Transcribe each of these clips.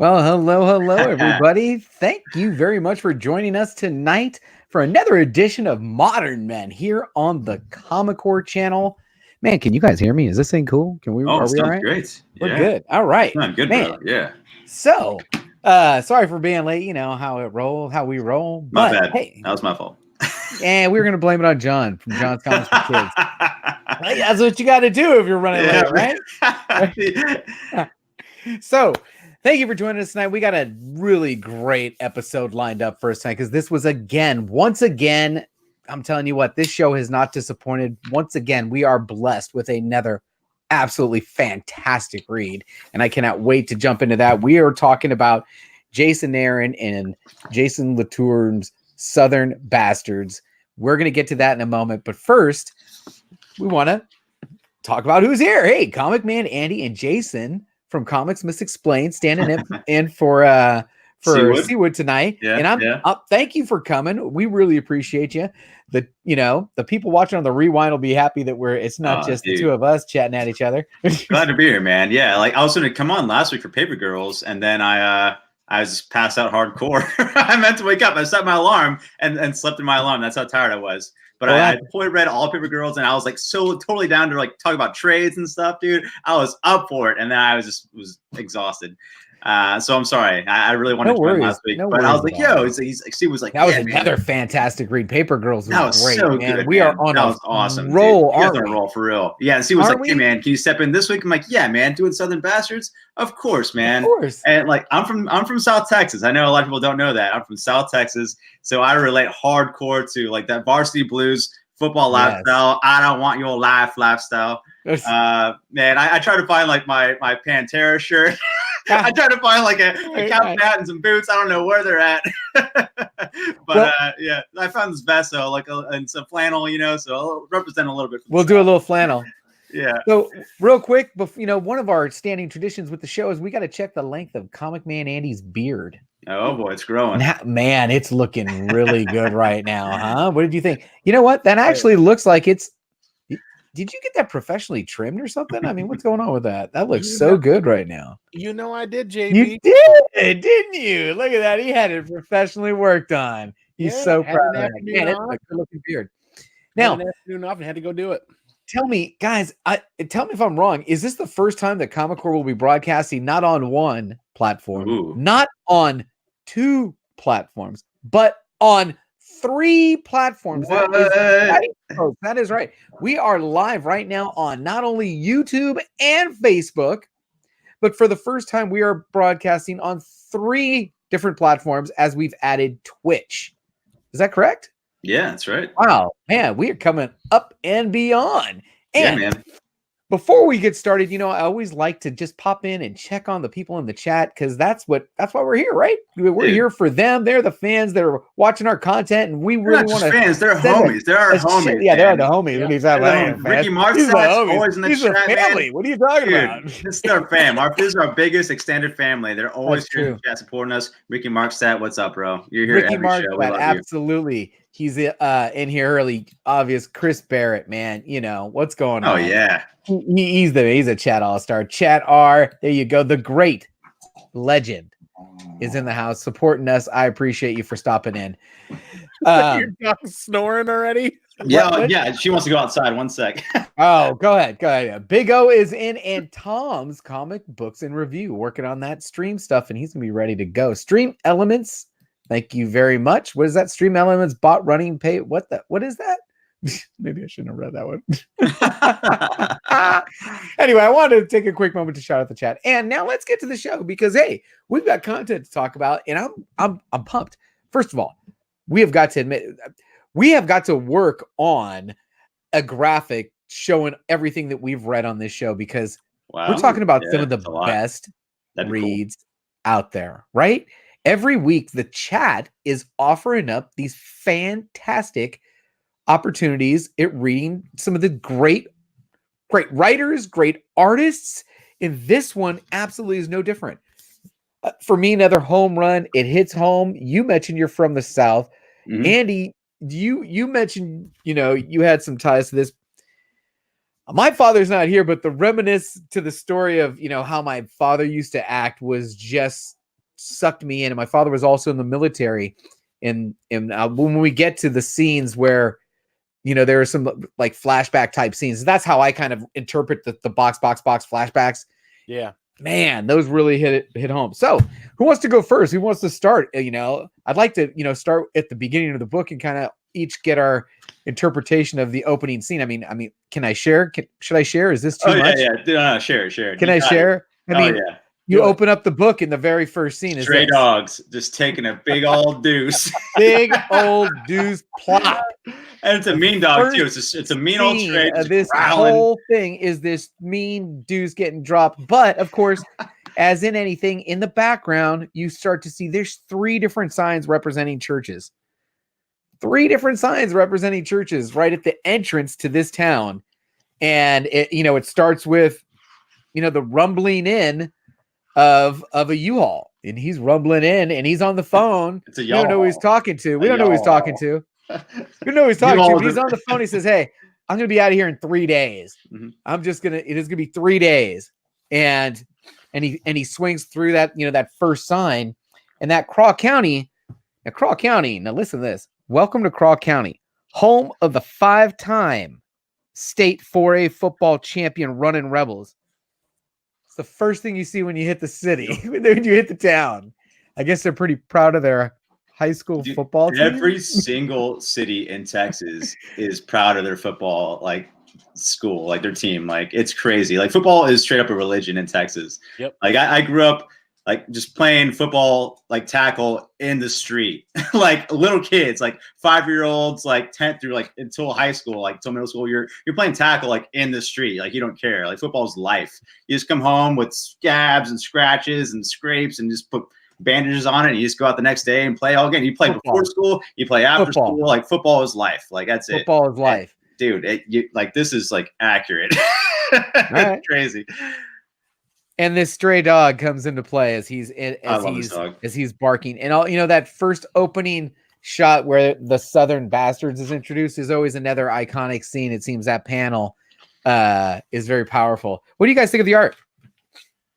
Well, hello, everybody. Thank you very much for joining us tonight for another edition of Modern Men here on the Comic Core channel. Man, can you guys hear me? Is this thing cool? Are we all right? Great. We're good. All right. I'm good, man. bro. Yeah. So, sorry for being late. You know how we roll. My But bad. hey, That was my fault. and we're gonna blame it on John from John's Comics for Kids. Hey, that's what you got to do if you're running late, right? So, thank you for joining us tonight. We got a really great episode lined up for us tonight because this was once again, I'm telling you what, this show has not disappointed. Once again, we are blessed with another absolutely fantastic read, and I cannot wait to jump into that. We are talking about Jason Aaron and Jason Latour's Southern Bastards. We're going to get to that in a moment, but first, we want to talk about who's here. Hey, Comic Man Andy and Jason from Comics Misexplained, standing in for Seawood tonight. Yeah, and I'm up. Thank you for coming. We really appreciate you. The people watching on the rewind will be happy that it's not just the two of us chatting at each other. Glad to be here, man. Yeah, like I was going to come on last week for Paper Girls, and then I was passed out hardcore. I meant to wake up. I set my alarm and slept in my alarm. That's how tired I was. But I totally read all Paper Girls, and I was like so totally down to like talk about trades and stuff, dude. I was up for it, and then I was exhausted. So I'm sorry. I really wanted to join last week, but I was like, "Yo," she was like, "That was another fantastic read." Paper Girls was great, so man. good. We are on a awesome roll. On a roll for real. Yeah, and she was like, "Hey, man, can you step in this week?" I'm like, "Yeah, man, doing Southern Bastards, of course, man." Of course. And like, I'm from South Texas. I know a lot of people don't know that. I'm from South Texas, so I relate hardcore to like that Varsity Blues football lifestyle. I don't want your lifestyle. Man, I try to find like my Pantera shirt. I try to find like a cowboy hat and some boots. I don't know where they're at. But yeah, I found this vest, so like and some flannel, so I'll represent a little bit. We'll do a little flannel. Yeah. So real quick, one of our standing traditions with the show is we got to check the length of Comic Man Andy's beard. Oh boy, it's growing. Man, it's looking really good right now, huh? What did you think? You know what? That actually looks like it's. Did you get that professionally trimmed or something? I mean, what's going on with that? That looks so good right now. I did, JB. You did, didn't you? Look at that. He had it professionally worked on. He's so proud of that. Man, it's a good-looking beard. Now, afternoon off and had to go do it. Tell me, guys, tell me if I'm wrong. Is this the first time that Comic Core will be broadcasting not on one platform, not on two platforms, but on 3 platforms? That is right. We are live right now on not only YouTube and Facebook, but for the first time, we are broadcasting on 3 different platforms as we've added Twitch. Is that correct? Yeah, that's right. Wow, man, we are coming up and beyond. And yeah, man. Before we get started, I always like to just pop in and check on the people in the chat because that's why we're here, right? We're here for them. They're the fans that are watching our content, and we really want to. Fans, they're homies. They're our homies. Yeah, they're the homies. Yeah. What are you talking about? Ricky Mark's always in the chat, family. Man. What are you talking about? This is our fam. This is our biggest extended family. They're always here in the chat supporting us. Ricky Markstat, what's up, bro? You're here Ricky every show. We love absolutely. You. He's in here early. Obvious. Chris Barrett, man. What's going on? Oh yeah. He's a chat all-star. Chat R. There you go. The great legend is in the house supporting us. I appreciate you for stopping in. Your dog's snoring already? Yeah. She wants to go outside. 1 sec. Oh, go ahead. Big O is in, and Tom's Comic Books and Review working on that stream stuff, and he's gonna be ready to go. Stream Elements. Thank you very much. What is that? Stream Elements bot running pay. What is that? Maybe I shouldn't have read that one. Anyway, I wanted to take a quick moment to shout out the chat. And now let's get to the show because hey, we've got content to talk about, and I'm pumped. First of all, we have got to admit we have got to work on a graphic showing everything that we've read on this show because we're talking about some of the best reads out there, right? Every week, the chat is offering up these fantastic opportunities at reading some of the great writers, great artists. And this one absolutely is no different. For me, another home run. It hits home. You mentioned you're from the South. Mm-hmm. Andy, you mentioned, you had some ties to this. My father's not here, but the reminisce to the story of, how my father used to act was just sucked me in. And my father was also in the military. And when we get to the scenes where, you know, there are some like flashback type scenes, that's how I kind of interpret the box flashbacks. Yeah. Man, those really hit home. So who wants to go first? Who wants to start? You know, I'd like to, you know, start at the beginning of the book and kind of each get our interpretation of the opening scene. I mean, can I share? Should I share? Is this too much? Yeah. No, share. Can I share? I mean, yeah. You open up the book and the very first scene is stray dogs just taking a big old deuce. Big old deuce plop. And it's a mean dog too. It's a mean old stray. This whole thing is this mean deuce getting dropped. But of course, as in anything, in the background, you start to see there's 3 different signs representing churches. 3 different signs representing churches right at the entrance to this town. And it, you know, it starts with, you know, the rumbling in of a U-Haul, and he's rumbling in and he's on the phone. It's a we don't know who he's talking to. We don't know who he's talking to. We don't know who he's talking to. But he's on the phone. He says, "Hey, I'm gonna be out of here in 3 days. It is gonna be 3 days." And he swings through that, you know, that first sign, and that Craw County. Now listen to this. Welcome to Craw County, home of the 5-time state 4A football champion Running Rebels. It's the first thing you see when you hit the city, when you hit the town. I guess they're pretty proud of their high school football team. Every single city in Texas is proud of their football, like school, like their team. Like it's crazy. Like football is straight up a religion in Texas. Yep. Like I grew up like just playing football, like tackle in the street, like little kids, like 5-year-olds, like 10th through like until high school, like till middle school, you're playing tackle like in the street, like you don't care. Like football's life. You just come home with scabs and scratches and scrapes and just put bandages on it, and you just go out the next day and play all again. You play before school, you play after school. Like football is life. Like that's it. Football is life, dude. Like this is like accurate. Right. Crazy. And this stray dog comes into play as he's barking. And all, you know, that first opening shot where the Southern Bastards is introduced is always another iconic scene. It seems that panel is very powerful. What do you guys think of the art?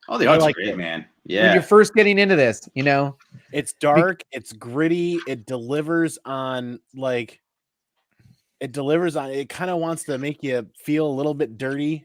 Oh, the art's great, man. Yeah. When you're first getting into this, you know, it's dark, it's gritty, it delivers on it kind of wants to make you feel a little bit dirty.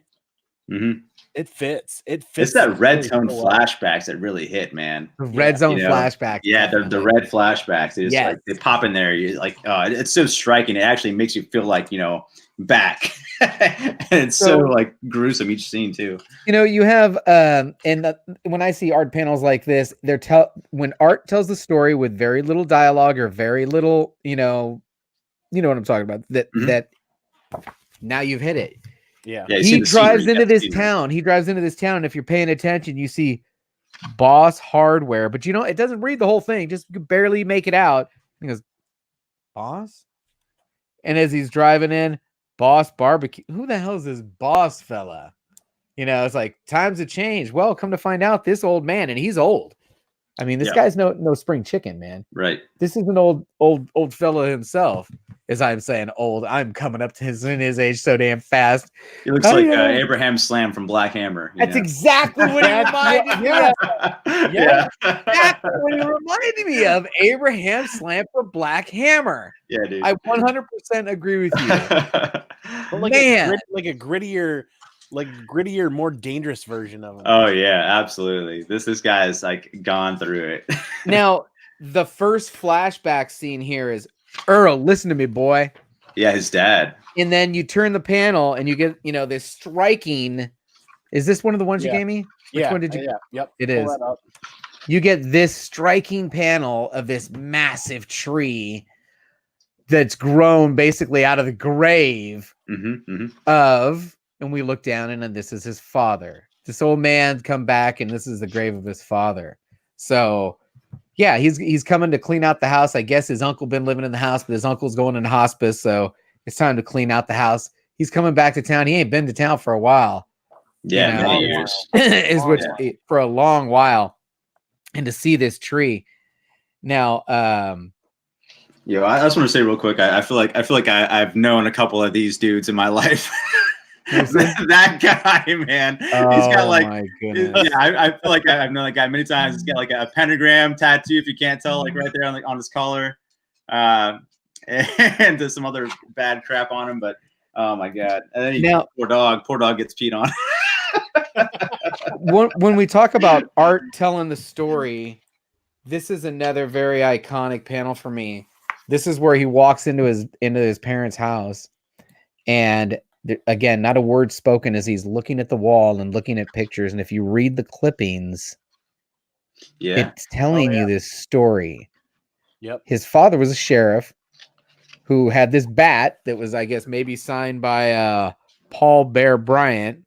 Mm-hmm. It fits. It's that red tone flashbacks that really hit, man. The red zone flashback. Yeah, the red flashbacks. It's like they pop in there. You like, it's so striking. It actually makes you feel like, you know, back. And it's so like gruesome each scene too. You know, you have when I see art panels like this, when art tells the story with very little dialogue or very little, you know what I'm talking about. That now you've hit it. Yeah. He drives into this town. And if you're paying attention, you see Boss Hardware, but you know, it doesn't read the whole thing. Just barely make it out. He goes, Boss? And as he's driving in, Boss Barbecue. Who the hell is this Boss fella? You know, it's like times have changed. Well, come to find out, this old man, and he's old. I mean, this guy's no spring chicken, man. Right. This is an old fella himself. As I'm saying old, I'm coming up to his age so damn fast. He looks like Abraham Slam from Black Hammer. That's exactly what he reminded me of. Yeah, exactly what he reminded me of. Abraham Slam from Black Hammer. Yeah, dude. I 100% agree with you. But like a grittier, more dangerous version of him. Oh yeah, absolutely. This guy is like gone through it. Now, the first flashback scene here is Earl, listen to me, boy. Yeah, his dad. And then you turn the panel and you get, you know, this striking. Is this one of the ones you gave me? Which one did you? Yeah. Yep. It is. You get this striking panel of this massive tree that's grown basically out of the grave of, and we look down and this is his father. This old man come back and this is the grave of his father. So yeah, he's coming to clean out the house. I guess his uncle been living in the house, but his uncle's going into hospice, so it's time to clean out the house. He's coming back to town. He ain't been to town for a while. Yeah, you know, many years. For a long while. And to see this tree. Now, I just want to say real quick, I feel like I've known a couple of these dudes in my life. That guy, man. He's got like, my goodness. yeah, I feel like I've known that guy many times. He's got like a pentagram tattoo, if you can't tell, like right there on his collar, and there's some other bad crap on him. But oh my god, and then poor dog gets peed on. When we talk about art telling the story, this is another very iconic panel for me. This is where he walks into his parents' house, and again, not a word spoken as he's looking at the wall and looking at pictures. And if you read the clippings, it's telling you this story. Yep. His father was a sheriff who had this bat that was, I guess, maybe signed by Paul Bear Bryant.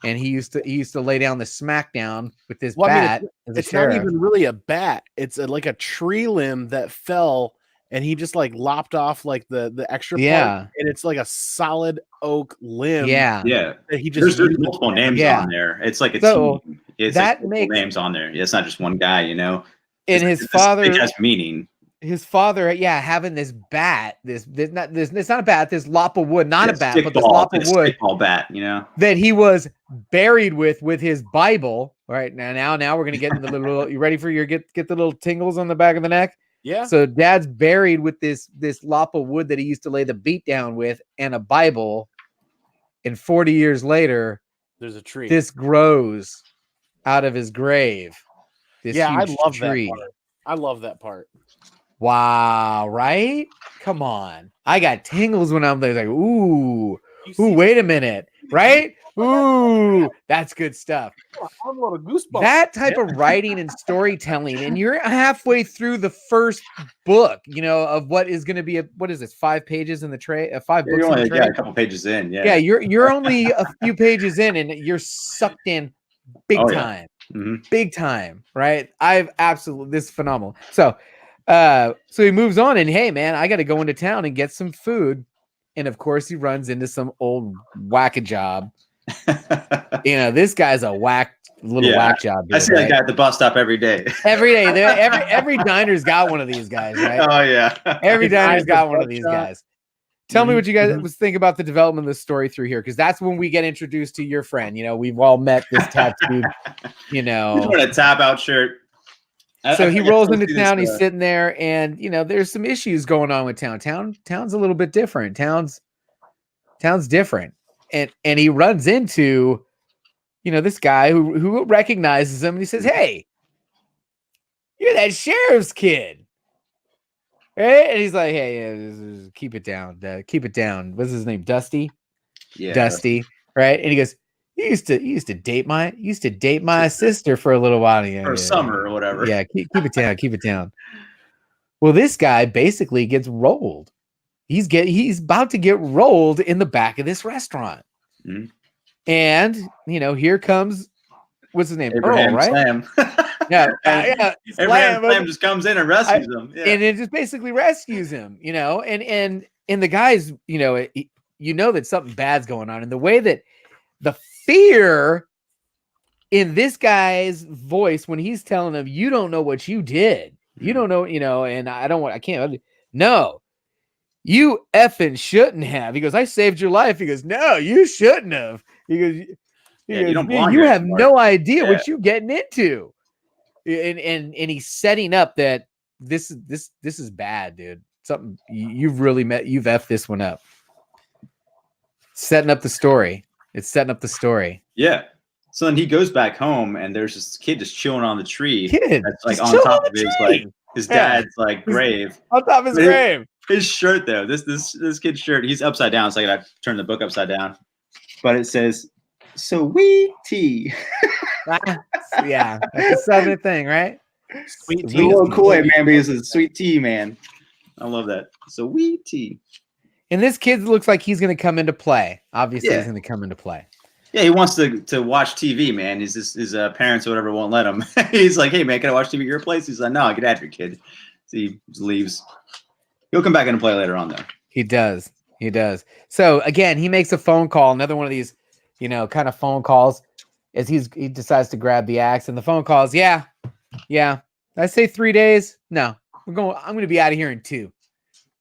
And he used to lay down the smackdown with this bat. I mean, it's not even really a bat. It's like a tree limb that fell, and he just like lopped off like the extra part. And it's like a solid oak limb. Yeah. That he just there's multiple names on there. It's like team. It's that like makes names on there. It's not just one guy, you know. And his father, it has meaning. His father, having this bat, it's not a bat, this lop of wood, not a bat, but this lop of wood, bat, you know, that he was buried with his Bible. All right, now we're gonna get into the little. You ready for your get the little tingles on the back of the neck? Yeah. So Dad's buried with this lop of wood that he used to lay the beat down with, and a Bible. And 40 years later, there's a tree. This grows out of his grave. I love that part. I love that part. Wow, right? Come on. I got tingles when I'm like, ooh, wait a minute, right? Ooh, that's good stuff. I'm a little goosebumps. That type of writing and storytelling, and you're halfway through the first book, of what is going to be 5 pages in the tray, 5 books in the tray. Yeah, a couple pages in. Yeah, you're only a few pages in, and you're sucked in big time. Mm-hmm. Big time, right? This is phenomenal. So he moves on, and hey, man, I got to go into town and get some food. And of course, he runs into some old whack-a-job. This guy's a whack job. Dude, I see that guy at the bus stop every day. Every day, every diner's got one of these guys, right? Oh yeah, every diner's got one of these guys. Tell me what you guys think about the development of the story through here, because that's when we get introduced to your friend. We've all met this tattooed. He's wearing a tap out shirt. So he rolls into town. He's sitting there, and there's some issues going on with town. Town's a little bit different. Town's different, and he runs into, this guy who recognizes him, and he says, "Hey, you're that sheriff's kid, right?" And he's like, "Hey, keep it down. Keep it down." What's his name? Dusty. Yeah, Dusty. Right? And he goes, You used to date my sister for a little while. For summer or whatever. Yeah, keep it down, keep it down. Well, this guy basically gets rolled. He's about to get rolled in the back of this restaurant. Mm-hmm. And here comes, what's his name? Abraham Earl, right? Slam. Yeah. Abraham Slam just comes in and rescues him. Yeah. And it just basically rescues him, and the guys, that something bad's going on. And the way that the fear in this guy's voice when he's telling him, you don't know what you did. You don't know, and I can't. No, you effing shouldn't have. He goes, I saved your life. He goes, no, you shouldn't have. He goes, you have no idea what you're getting into. And he's setting up that this is bad, dude. Something you've effed this one up. Setting up the story. It's setting up the story. Yeah. So then he goes back home, and there's this kid just chilling on the tree. That's like on top of his dad's grave. On top of his grave. His shirt though, this kid's shirt, he's upside down. So I gotta turn the book upside down. But it says sweet tea. Yeah, that's a southern thing, right? Sweet tea. A little Kool-Aid man, because it's sweet tea, man. I love that. Sweet tea. And this kid looks like he's going to come into play. Obviously, he's going to come into play. Yeah, he wants to watch TV, man. His parents or whatever won't let him. He's like, hey, man, can I watch TV at your place? He's like, no, get out of here, kid. So he just leaves. He'll come back into play later on, though. He does. So, again, he makes a phone call. Another one of these, kind of phone calls as he decides to grab the axe. And the phone calls, yeah. I say 3 days. No, I'm going to be out of here in 2.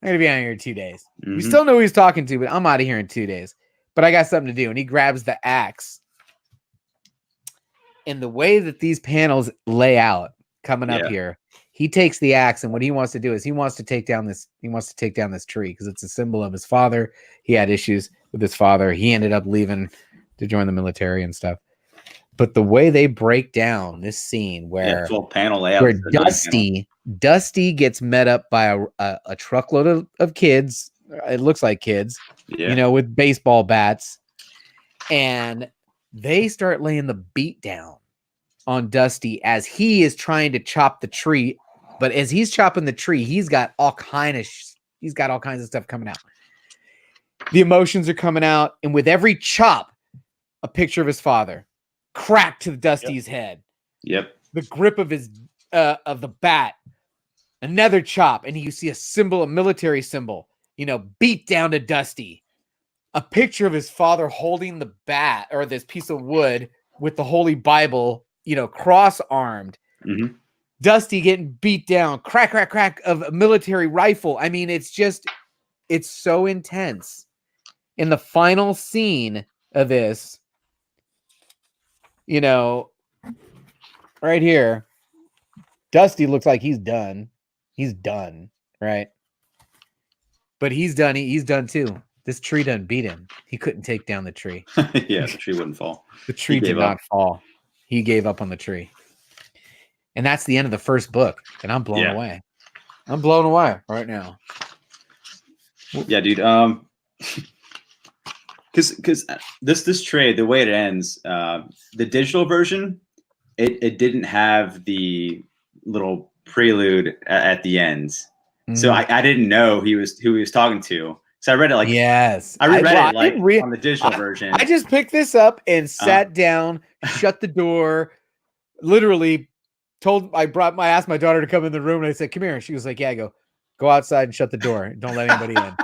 I'm going to be out of here in 2 days. Mm-hmm. We still know who he's talking to, but I'm out of here in 2 days. but I got something to do. And he grabs the axe. And the way that these panels lay out coming up here, he takes the axe, and what he wants to do is he wants to take down this tree because it's a symbol of his father. He had issues with his father. He ended up leaving to join the military and stuff. But the way they break down this scene where full panel layout, where Dusty gets met up by a truckload of kids. It looks like kids, with baseball bats, and they start laying the beat down on Dusty as he is trying to chop the tree. But as he's chopping the tree, he's got all kinds of stuff coming out. The emotions are coming out, and with every chop, a picture of his father cracked to Dusty's head. Yep. The grip of his of the bat. Another chop, and you see a military symbol, beat down to Dusty. A picture of his father holding the bat or this piece of wood with the Holy Bible, cross-armed. Mm-hmm. Dusty getting beat down, crack, crack, crack of a military rifle. I mean, it's so intense. In the final scene of this, right here, Dusty looks like he's done. He's done, right? But he's done. He's done too. This tree done beat him. He couldn't take down the tree. Yeah, the tree wouldn't fall. The tree did not fall. He gave up on the tree. And that's the end of the first book. And I'm blown away. I'm blown away right now. Yeah, dude. Because this trade, the way it ends, the digital version, it didn't have the little prelude at the end. Mm-hmm. So I didn't know who he was talking to. So I read it I read it on the digital version. I just picked this up and sat down, shut the door, literally I asked my daughter to come in the room, and I said, "Come here." She was like, "Yeah." I go outside and shut the door. Don't let anybody in.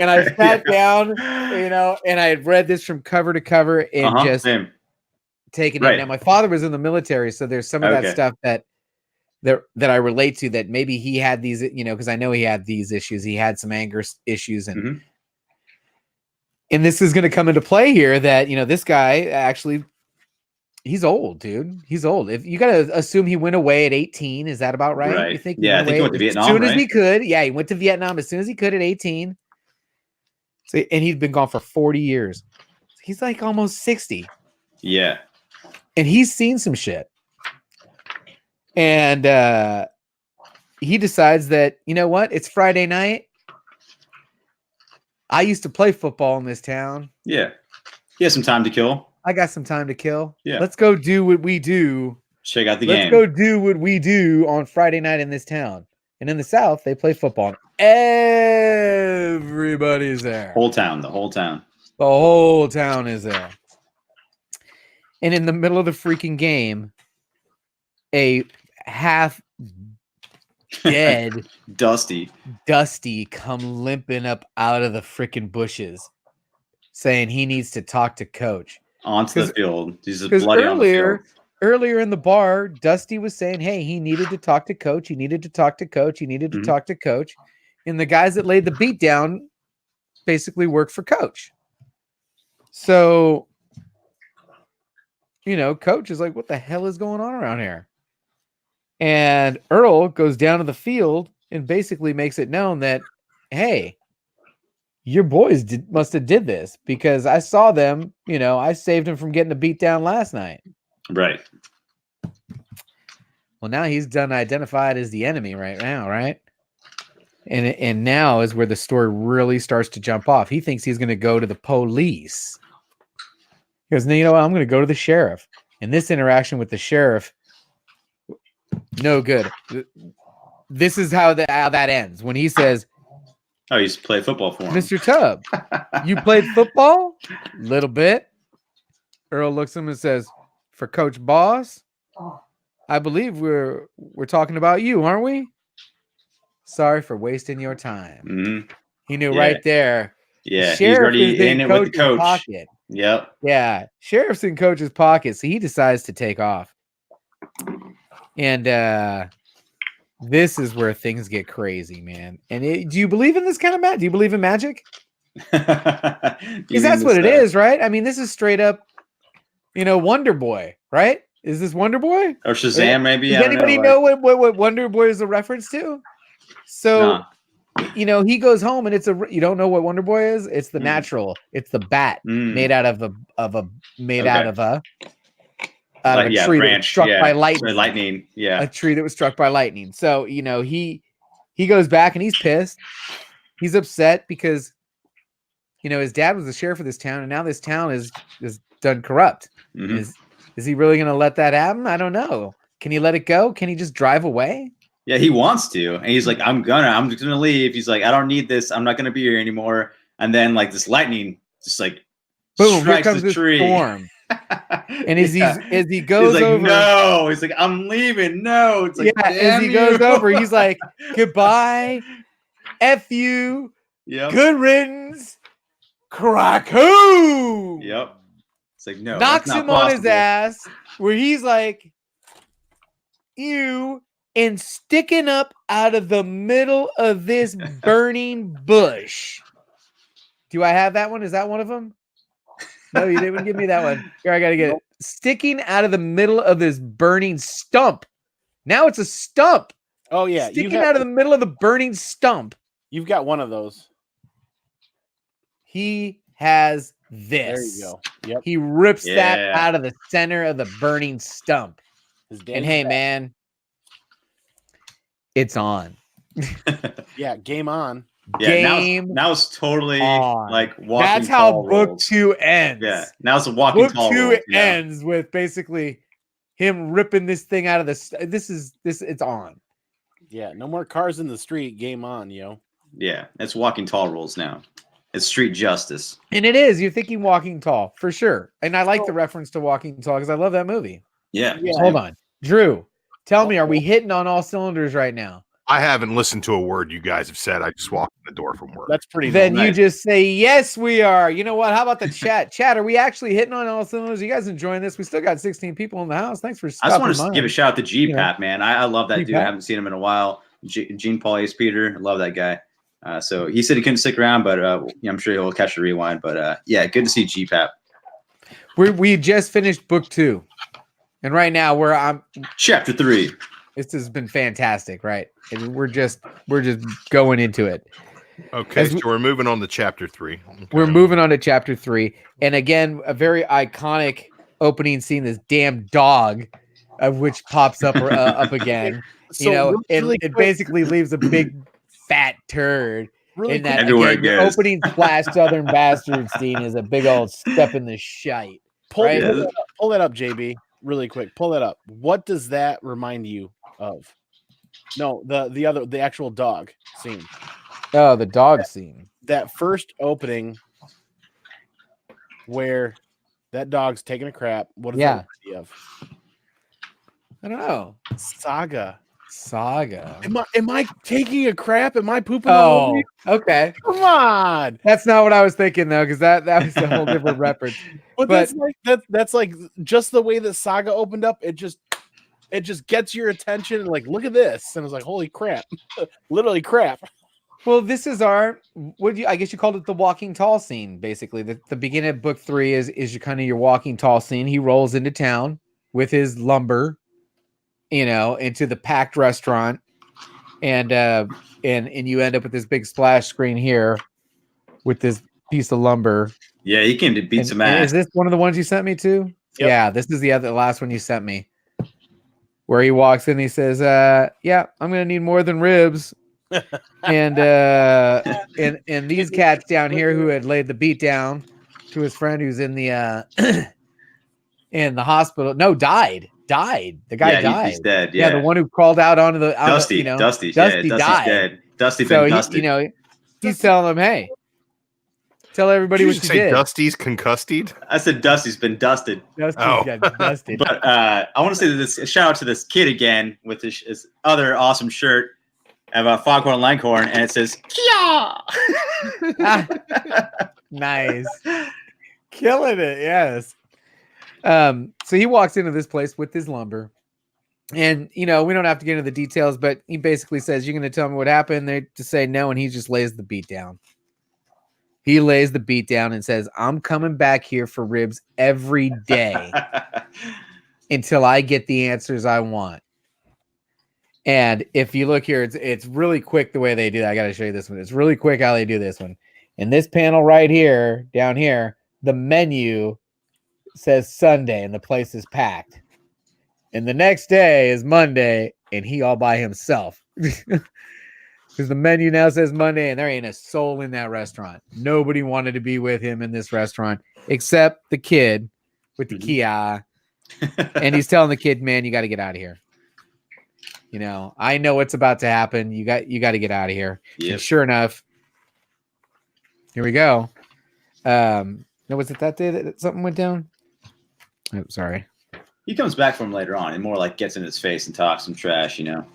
And I sat down, and I had read this from cover to cover and just taken it. Now, my father was in the military, so there's some of that stuff that I relate to, that maybe he had these, because I know he had these issues. He had some anger issues, and this is going to come into play here that, this guy actually, he's old, dude. He's old. If you got to assume he went away at 18, is that about right? Right. You think? Yeah, I think he went to Vietnam as soon as he could. Yeah, he went to Vietnam as soon as he could at 18. So, and he's been gone for 40 years. He's like almost 60. Yeah. And he's seen some shit. And he decides that, you know what? It's Friday night. I used to play football in this town. Yeah. He has some time to kill. I got some time to kill. Yeah. Let's go do what we do. Check out the game. Let's go do what we do on Friday night in this town. And in the South, they play football. Everybody's there. The whole town. The whole town is there. And in the middle of the freaking game, a half dead Dusty come limping up out of the freaking bushes, saying he needs to talk to Coach. Onto the field. He's just bloody on the field. Earlier in the bar, Dusty was saying, hey, he needed to talk to Coach. He needed to talk to Coach. He needed to talk to Coach. And the guys that laid the beat down basically worked for Coach. So, Coach is like, what the hell is going on around here? And Earl goes down to the field and basically makes it known that, hey, your boys must have did this, because I saw them, I saved him from getting a beat down last night. Right. Well, now he's done identified as the enemy right now, right? And now is where the story really starts to jump off. He thinks he's going to go to the police. He goes, no, you know what? I'm going to go to the sheriff. And this interaction with the sheriff, no good. This is how that ends. When he says, oh, you used to play football for him. Mr. Tubb, you played football? Little bit. Earl looks at him and says, for Coach Boss, I believe we're talking about you, aren't we? Sorry for wasting your time. Mm-hmm. He knew right there. Yeah, he's already in it with the coach. Pocket. Yep. Yeah, sheriff's in Coach's pocket, so he decides to take off. And this is where things get crazy, man. And do you believe in this kind of magic? Do you believe in magic? Because that's what it is, right? I mean, this is straight up, Wonder Boy, right? Is this Wonder Boy or Shazam? Maybe. Does anybody know what Wonder Boy is a reference to? So, he goes home and you don't know what Wonder Boy is? It's the natural. It's the bat made out of a tree that was struck by lightning. Yeah, a tree that was struck by lightning. So he goes back and he's pissed. He's upset because his dad was the sheriff of this town, and now this town is done corrupt. Is he really going to let that happen? I don't know. Can he let it go? Can he just drive away? Yeah, he wants to, and he's like, I'm just gonna leave. He's like, I don't need this. I'm not gonna be here anymore. And then like this lightning just like boom, strikes here comes the tree. Storm. And as he goes he's like, over, no, he's like, I'm leaving. No, it's like, as he goes over, he's like, goodbye, F you, good riddance, Krakow. Yep. It's like, no, knocks him on his ass, where he's like, you. And sticking up out of the middle of this burning bush. Do I have that one? Is that one of them? No, you didn't give me that one. Here, I got to get it. Sticking out of the middle of this burning stump. Now it's a stump. Oh, yeah. Sticking out of the middle of the burning stump. You've got one of those. He has this. There you go. Yep. He rips that out of the center of the burning stump. And hey, man. It's on. Yeah, game on. Yeah, now it's totally on. Like walking. That's how tall book rolls. 2 ends. Yeah, now it's a walking book tall 2 rolls. ends with basically him ripping this thing out of the. It's on. Yeah, no more cars in the street. Game on, yo. Yeah, it's walking tall rolls now. It's street justice. And it is. You're thinking Walking Tall for sure. And I like the reference to Walking Tall because I love that movie. Yeah. Hold on, Drew. Tell me, are we hitting on all cylinders right now? I haven't listened to a word you guys have said. I just walked in the door from work. That's pretty. Then nice. You just say, yes, we are. You know what? How about the chat? Chat, are we actually hitting on all cylinders? You guys enjoying this? We still got 16 people in the house. Thanks for stopping. I just want to give a shout out to G-Pat, man. I love that G-Pat. dude. I haven't seen him in a while. Gene Paul Ace Peter. I love that guy. So he said he couldn't stick around, but I'm sure he'll catch the rewind. But yeah, good to see G-Pat. We just finished book 2. And right now I'm chapter 3. This has been fantastic, right? And we're just going into it. Okay, so we're moving on to chapter 3. Okay. We're moving on to chapter 3, and again, a very iconic opening scene. This damn dog, of which pops up up again. So it basically leaves a big fat turd. Really in that everywhere again, the opening splash Southern Bastard scene is a big old step in the shite. Pull that up, JB. Really quick. Pull that up. What does that remind you of? No, the actual dog scene. Oh, the dog scene. That first opening where that dog's taking a crap. What is that remind you of? I don't know. Saga. Am I taking a crap? Am I pooping? Oh, okay. Come on. That's not what I was thinking though, because that was a whole different reference. But that's like just the way that Saga opened up. It just gets your attention and like, look at this, and I was like, holy crap, literally crap. Well, this is I guess you called it the walking tall scene. Basically, the beginning of book 3 is your kind of your walking tall scene. He rolls into town with his lumber, into the packed restaurant, and you end up with this big splash screen here with this piece of lumber. Yeah, he came to beat some ass. Is this one of the ones you sent me to? Yep. Yeah, this is the last one you sent me, where he walks in and he says, yeah, I'm gonna need more than ribs. and these cats down here who had laid the beat down to his friend who's in the in the hospital. No, died. The guy died. He's dead. Yeah, the one who crawled out onto the Dusty. Dusty Died. Dead. Dusty so been dusted. He's telling them, hey, tell everybody what you did. Dusty's concussed? I said Dusty's been dusted. Dusty's got dusted. But I want to say shout out to this kid again with his other awesome shirt of a Foghorn Leghorn, and it says Kia. Nice, killing it. Yes. So he walks into this place with his lumber, and we don't have to get into the details, but he basically says, "You're going to tell me what happened." They just say no, and he just lays the beat down. He lays the beat down and says, I'm coming back here for ribs every day until I get the answers I want. And if you look here, it's really quick the way they do that. I got to show you this one. It's really quick how they do this one. In this panel right here, down here, the menu says Sunday and the place is packed. And the next day is Monday and he all by himself. Because the menu now says Monday and there ain't a soul in that restaurant. Nobody wanted to be with him in this restaurant except the kid with the Kia. And he's telling the kid, man, you got to get out of here. You know, I know what's about to happen. You got to get out of here. Yep. And sure enough, here we go. No, was it that day that something went down? Oh, sorry. He comes back from later on and more like gets in his face and talks some trash, you know.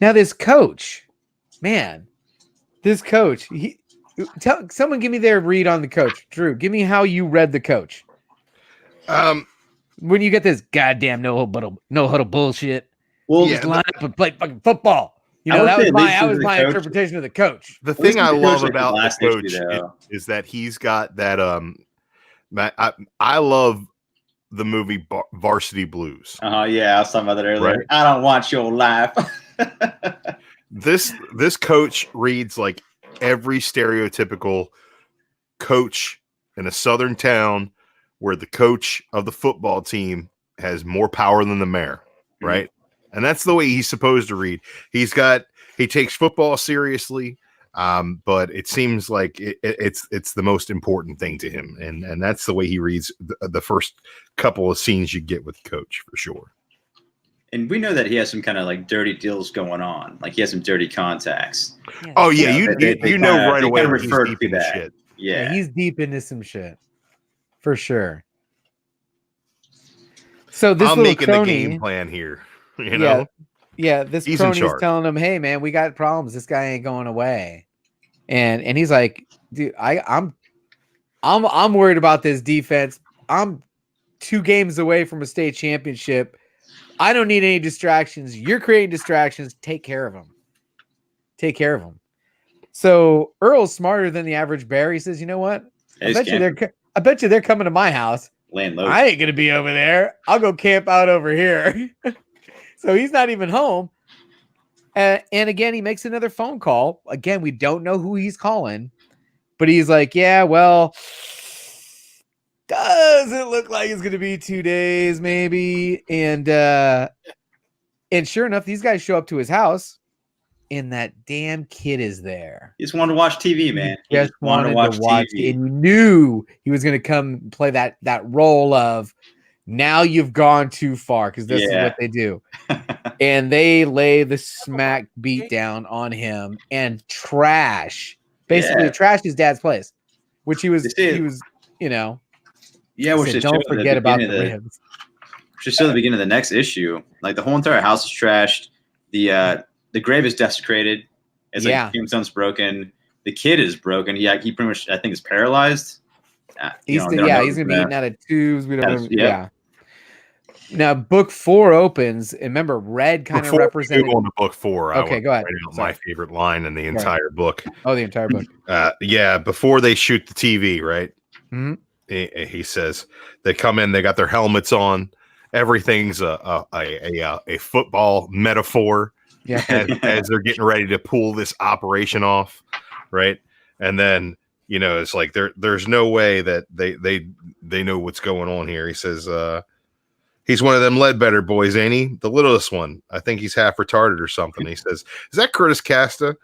Now this coach, man, someone give me their read on the coach. Drew, give me how you read the coach. When you get this goddamn no huddle bullshit, well, just line up and play fucking football. You know, that was my interpretation of the coach. The thing I love about the coach is that he's got that. I love the movie Varsity Blues. Yeah, I was talking about that earlier. Right? I don't want your life. This coach reads like every stereotypical coach in a southern town where the coach of the football team has more power than the mayor, right? And that's the way he's supposed to read. He takes football seriously, but it seems like it's the most important thing to him, and that's the way he reads the first couple of scenes you get with Coach for sure. And we know that he has some kind of like dirty deals going on, like he has some dirty contacts. Yeah. Oh yeah, you know right away when he's deep into shit. Yeah, he's deep into some shit for sure. So this I'm little making crony, the game plan here. You know, this crony's telling him, "Hey, man, we got problems. This guy ain't going away." And he's like, "Dude, I'm worried about this defense. I'm 2 games away from a state championship. I don't need any distractions. You're creating distractions. Take care of them. Take care of them." So Earl's smarter than the average bear. He says, "You know what? I bet you they're coming to my house. I ain't gonna be over there. I'll go camp out over here." So he's not even home. And again, he makes another phone call. Again, we don't know who he's calling, but he's like, yeah, well, doesn't look like it's going to be 2 days, maybe. And sure enough, these guys show up to his house and that damn kid is there. He just wanted to watch TV, man. He just wanted to watch TV. And you knew he was going to come play that role of, now you've gone too far, because this is what they do. And they lay the smack beat down on him and trash his dad's place, which he was, you know. Yeah, which don't forget about the ribs. Which is still the beginning of the next issue. Like the whole entire house is trashed. The grave is desecrated. It's like the tombstone's broken. The kid is broken. He pretty much, I think, is paralyzed. He's gonna be eating out of tubes. We don't know. Now, book 4 opens, and remember, red kind of represented. On to book 4. Okay, go ahead. My favorite line in the entire book. Oh, the entire book. Before they shoot the TV, right? Mm-hmm. He says they come in, they got their helmets on. Everything's a football metaphor. Yeah, as they're getting ready to pull this operation off, right? And then it's like there's no way that they know what's going on here. He says, he's one of them Ledbetter boys, ain't he? The littlest one. I think he's half retarded or something. He says, "Is that Curtis Caster?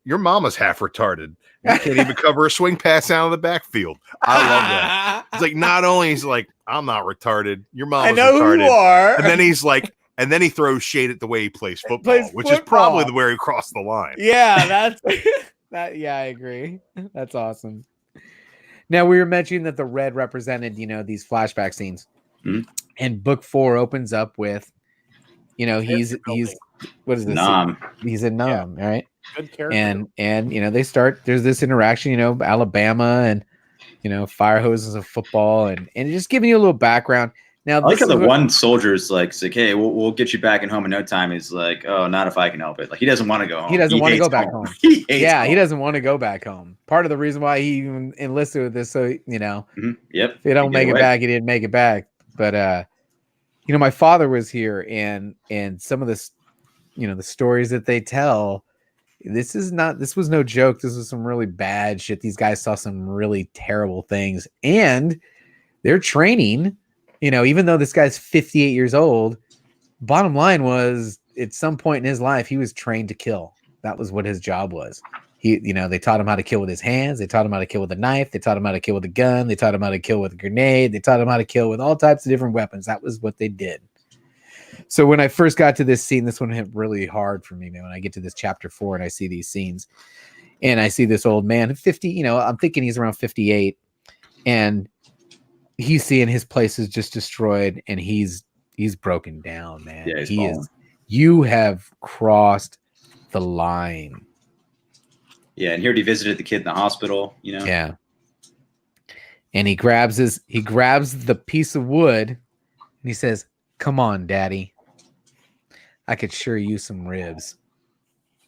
Your mama's half retarded. You can't even cover a swing pass out of the backfield." I love that. It's like, not only he's like, "I'm not retarded. Your mama's retarded." I know who you are. And then he's like, and then he throws shade at the way he plays football, which is probably where he crossed the line. Yeah, that's that. Yeah, I agree. That's awesome. Now, we were mentioning that the red represented, these flashback scenes. Mm-hmm. And book 4 opens up with, he's what is this? Nom. He's a nom, right? Good character. And they start. There's this interaction, Alabama and fire hoses of football, and just giving you a little background. Now, I like how the one soldier's like, hey, we'll get you back in home in no time. He's like, oh, not if I can help it. Like, he doesn't want to go home. He doesn't want to go back home. He hates home. He doesn't want to go back home. Part of the reason why he even enlisted with this, so Yep. If they don't make it back, he didn't make it back. But my father was here, and some of this, the stories that they tell, this was no joke. This was some really bad shit. These guys saw some really terrible things, and they're training. Even though this guy's 58 years old, bottom line was at some point in his life, he was trained to kill. That was what his job was. They taught him how to kill with his hands. They taught him how to kill with a knife. They taught him how to kill with a gun. They taught him how to kill with a grenade. They taught him how to kill with all types of different weapons. That was what they did. So when I first got to this scene, this one hit really hard for me, man. When I get to this chapter 4 and I see these scenes and I see this old man, 50, I'm thinking he's around 58, and he's seeing his place is just destroyed, and he's broken down, man. Yeah, you have crossed the line. Yeah, and here he visited the kid in the hospital, Yeah. And he grabs the piece of wood and he says, "Come on, Daddy. I could sure use some ribs."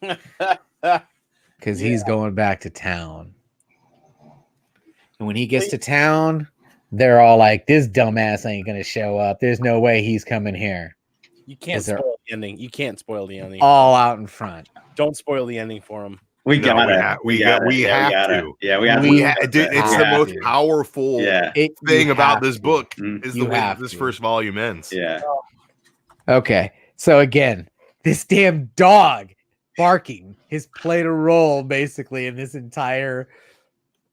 Because he's going back to town. And when he gets to town, they're all like, "This dumbass ain't gonna show up. There's no way he's coming here." You can't spoil the ending. You can't spoil the ending. All out in front. Don't spoil the ending for him. We have to. Yeah, it's the most powerful thing about this book is the way this first volume ends. Yeah. Okay. So again, this damn dog barking has played a role basically in this entire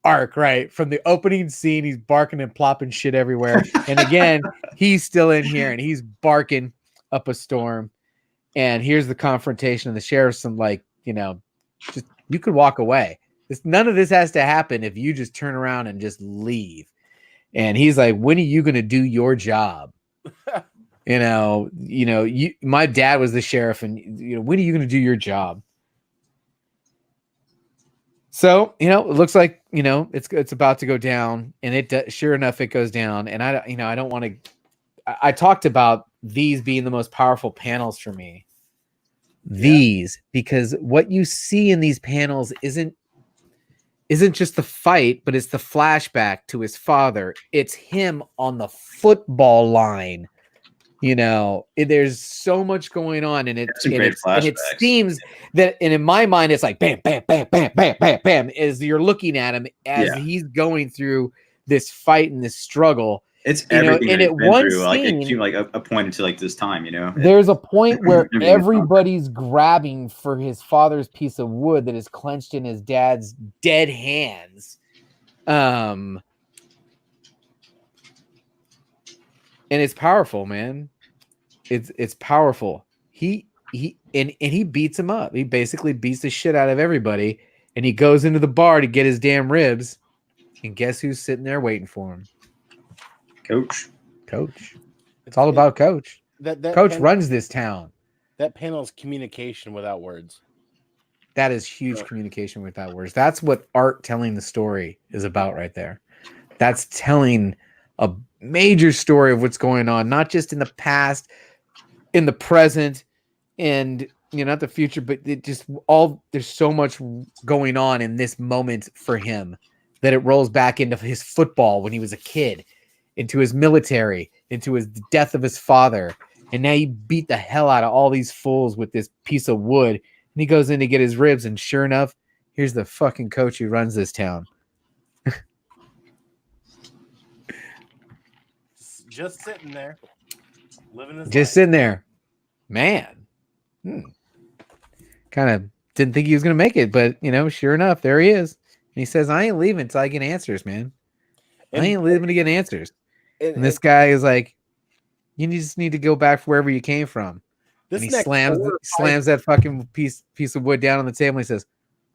arc, right? From the opening scene, he's barking and plopping shit everywhere. And again, he's still in here and he's barking up a storm. And here's the confrontation, and the sheriff's just you could walk away. None of this has to happen if you just turn around and just leave. And he's like, "When are you going to do your job?" My dad was the sheriff, and when are you going to do your job? So, it looks like, it's about to go down, and sure enough, it goes down. And I don't want to, I talked about these being the most powerful panels for me. Because what you see in these panels isn't just the fight, but it's the flashback to his father. It's him on the football line. There's so much going on, and it seems that, and in my mind, it's like bam, bam, bam, bam, bam, bam, bam, as you're looking at him as he's going through this fight and this struggle. It's everything, and at one scene, it seemed like a point into this time, There's a point where everybody's grabbing for his father's piece of wood that is clenched in his dad's dead hands. And it's powerful, man. It's powerful. He beats him up. He basically beats the shit out of everybody, and he goes into the bar to get his damn ribs. And guess who's sitting there waiting for him? Coach. It's all about Coach. Coach runs this town. That panel's communication without words. That is huge communication without words. That's what art telling the story is about right there. That's telling a major story of what's going on, not just in the past, in the present, and not the future, but there's so much going on in this moment for him that it rolls back into his football when he was a kid, into his military, into his death of his father. And now he beat the hell out of all these fools with this piece of wood. And he goes in to get his ribs. And sure enough, here's the fucking coach who runs this town. Just sitting there. Living his life. Just sitting there. Man. Kind of didn't think he was going to make it. But, sure enough, there he is. And he says, "I ain't leaving until I get answers, man. I ain't leaving to get answers." And this guy is like, "You just need to go back wherever you came from." And he slams that fucking piece of wood down on the table. And he says,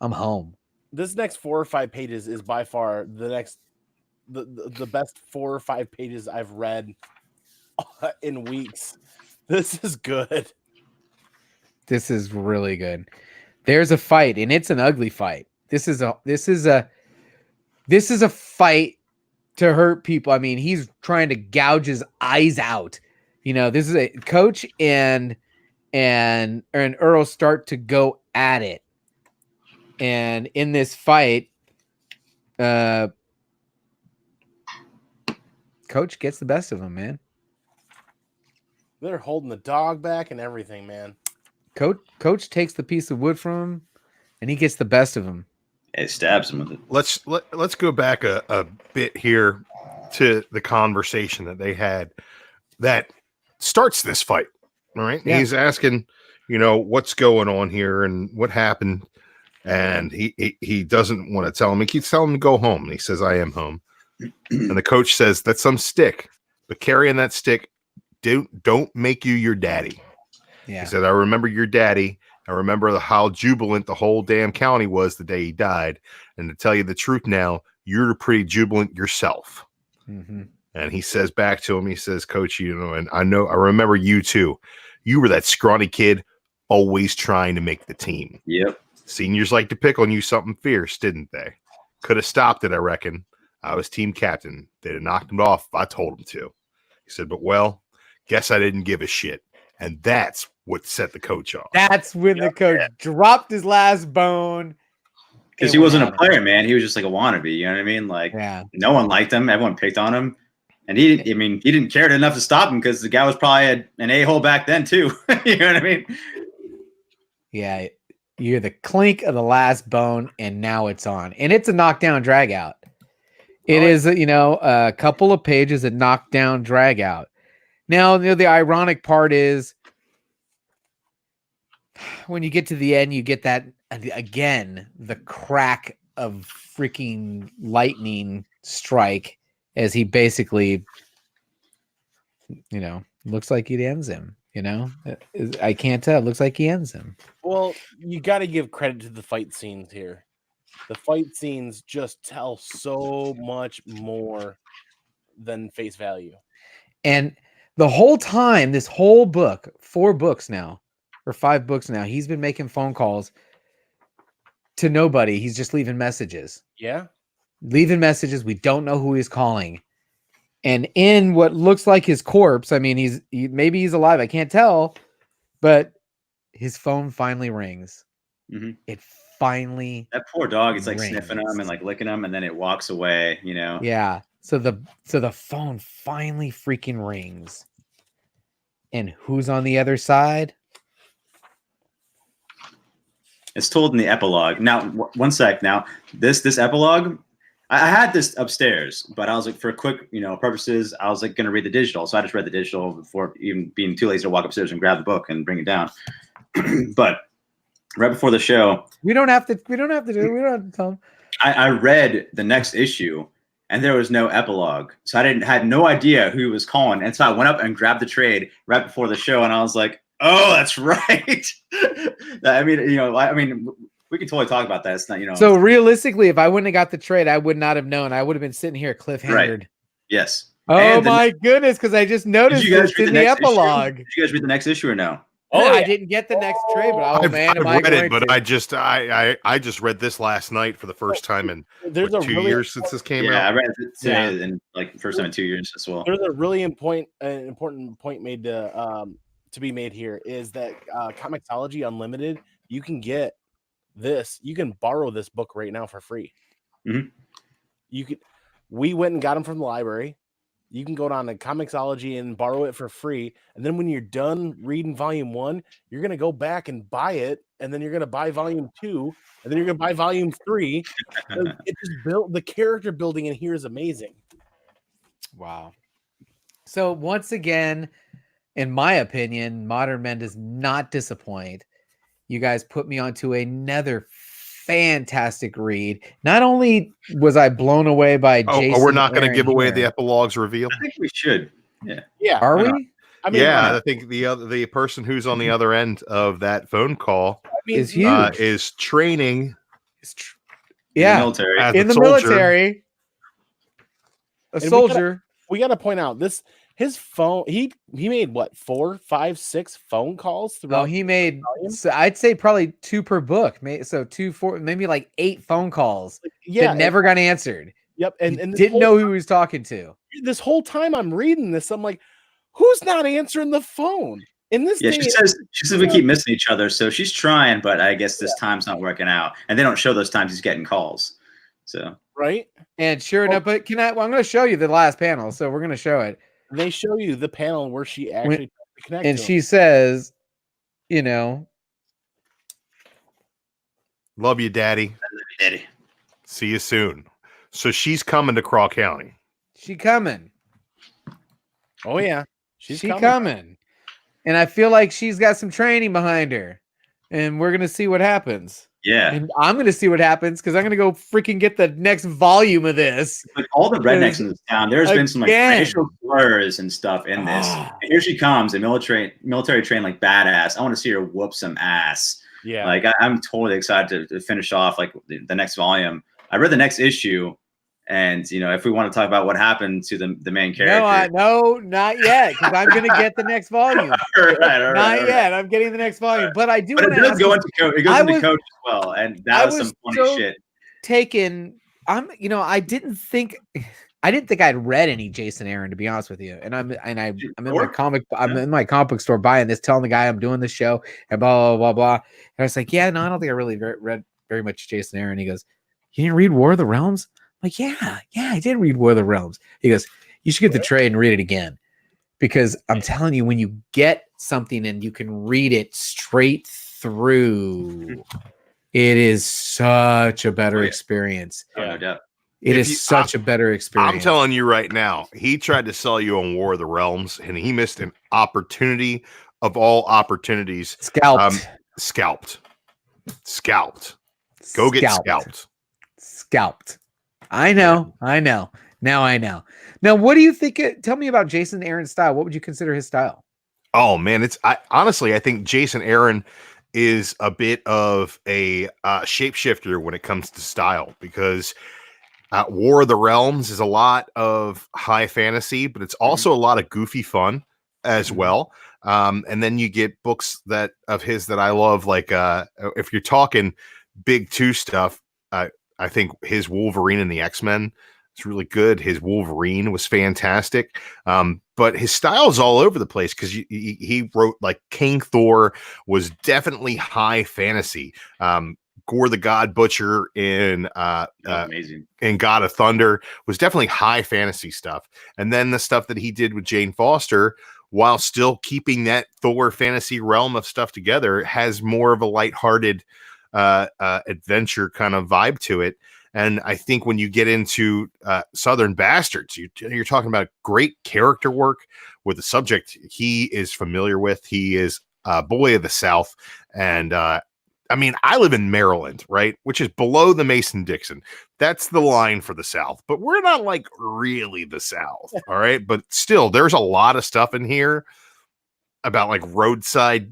"I'm home." This next 4 or 5 pages is by far the best 4 or 5 pages I've read in weeks. This is good. This is really good. There's a fight, and it's an ugly fight. This is a fight to hurt people. I mean, he's trying to gouge his eyes out. You know, this is a Coach and Earl start to go at it. And in this fight, Coach gets the best of him, man. They're holding the dog back and everything, man. Coach takes the piece of wood from him, and he gets the best of him. It stabs him with it. Let's go back a bit here to the conversation that they had that starts this fight. All right. Yeah. He's asking, you know, what's going on here and what happened. And he doesn't want to tell him. He keeps telling him to go home. And he says, I am home. And the coach says, that's some stick, but carrying that stick don't make you your daddy. Yeah. He said, I remember your daddy. I remember how jubilant the whole damn county was the day he died. And to tell you the truth now, you're pretty jubilant yourself. Mm-hmm. And he says back to him, he says, Coach, you know, and I remember you too. You were that scrawny kid always trying to make the team. Yep. Seniors like to pick on you something fierce, didn't they? Could have stopped it, I reckon. I was team captain. They'd have knocked him off if I told him to. He said, but well, guess I didn't give a shit. And that's what set the coach off. That's when the coach dropped his last bone. Because he wasn't a player, man. He was just like a wannabe. You know what I mean? Like, no one liked him. Everyone picked on him. And he didn't care enough to stop him because the guy was probably an a-hole back then, too. You know what I mean? Yeah. You're the clink of the last bone, and now it's on. And it's a knockdown drag out. It is, you know, a couple of pages of knockdown drag out. Now, you know, the ironic part is when you get to the end, you get that, again, the crack of freaking lightning strike as he basically, you know, looks like it ends him. You know, I can't tell. It looks like he ends him. Well, you got to give credit to the fight scenes here. The fight scenes just tell so much more than face value. And the whole time, this whole book, 4 books now, or 5 books now, he's been making phone calls to nobody. He's just leaving messages. Yeah. Leaving messages. We don't know who he's calling. And in what looks like his corpse, I mean, maybe he's alive. I can't tell, but his phone finally rings. Mm-hmm. It finally. That poor dog is like sniffing him and like licking him, and then it walks away. You know. Yeah. So the phone finally freaking rings, and who's on the other side? It's told in the epilogue. Now, one sec. Now, this epilogue. I had this upstairs, but I was like, for quick, you know, purposes, I was like going to read the digital. So I just read the digital before even being too lazy to walk upstairs and grab the book and bring it down. But right before the show, we don't have to tell them. I read the next issue and there was no epilogue. So I had no idea who he was calling. And so I went up and grabbed the trade right before the show. And I was like, oh, that's right. I mean, you know, we can totally talk about that. It's not, you know. So realistically, if I wouldn't have got the trade, I would not have known. I would have been sitting here cliffhangered. Right. Yes. Oh my goodness, because I just noticed this in the epilogue. Did you guys read the next issue or no? Oh, I didn't get the next trade, but I've read it, but I just read this last night for the first time in 2 years since this came out. Yeah, I read it today in like first time in 2 years as well. There's a really important point made to be made here is that Comixology Unlimited, you can get this. You can borrow this book right now for free. Mm-hmm. We went and got them from the library. You can go down to Comixology and borrow it for free. And then when you're done reading volume 1, you're going to go back and buy it. And then you're going to buy volume 2. And then you're going to buy volume 3. It just built the character building in here is amazing. Wow. So once again, in my opinion, Modern Men does not disappoint. You guys put me onto another fantastic read. Not only was I blown away by Jason. We're not going to give away the epilogue's reveal. I think we should. Yeah. Are we? I mean, I think the person who's on the other end of that phone call is huge. Is training. In the military. A soldier. We got to point out this. His phone, he made what, 4, 5, 6 phone calls throughout. Oh, he made, so I'd say probably 2 per book. So 2, 4, maybe like 8 phone calls. Yeah, that never got answered. Yep. And He this didn't whole know who he was talking to. This whole time I'm reading this, I'm like, who's not answering the phone? In this Yeah, day, she says we keep missing each other, so she's trying, but I guess this time's not working out, and they don't show those times he's getting calls. So right, and sure enough, but well, I'm going to show you the last panel, so we're going to show it. They show you the panel where she actually connects, and she says, you know, love you, Daddy. Daddy. See you soon. So she's coming to Craw County. She coming. Oh yeah, she's coming. And I feel like she's got some training behind her, and we're gonna see what happens. Yeah, and I'm gonna see what happens because I'm gonna go freaking get the next volume of this. Like all the rednecks in this town, there's been some like racial slurs and stuff in this. And here she comes, a military trained like badass. I want to see her whoop some ass. Yeah, like I'm totally excited to finish off like the next volume. I read the next issue. And if we want to talk about what happened to the main character, no, not yet, because I'm going to get the next volume. Not yet. I'm getting the next volume, but I do. But it does go into Coach. It goes into Coach as well, and that was some funny shit. Taken. I didn't think I'd read any Jason Aaron, to be honest with you. And I'm in my comic. I'm in my comic book store buying this, telling the guy I'm doing this show, and blah blah blah blah. And I was like, yeah, no, I don't think I really read very much Jason Aaron. He goes, you didn't read War of the Realms? Like, yeah, I did read War of the Realms. He goes, you should get the trade and read it again. Because I'm telling you, when you get something and you can read it straight through, it is such a better experience. No doubt. It is such a better experience. I'm telling you right now, he tried to sell you on War of the Realms, and he missed an opportunity of all opportunities. Scalped. Go get scalped. Scalped. I know. Now I know. Now, what do you think? Tell me about Jason Aaron's style. What would you consider his style? Oh man, honestly, I think Jason Aaron is a bit of a shapeshifter when it comes to style, because War of the Realms is a lot of high fantasy, but it's also a lot of goofy fun as well. And then you get books of his that I love, like if you're talking big two stuff, I think his Wolverine and the X-Men is really good. His Wolverine was fantastic. But his style is all over the place, because he wrote, like, King Thor was definitely high fantasy. Gore the God Butcher in God of Thunder was definitely high fantasy stuff. And then the stuff that he did with Jane Foster, while still keeping that Thor fantasy realm of stuff together, has more of a lighthearted adventure kind of vibe to it. And I think when you get into Southern Bastards, you're talking about great character work with the subject he is familiar with. He is a boy of the South. And I mean, I live in Maryland, right? Which is below the Mason-Dixon. That's the line for the South, but we're not like really the South. All right. But still, there's a lot of stuff in here about like roadside,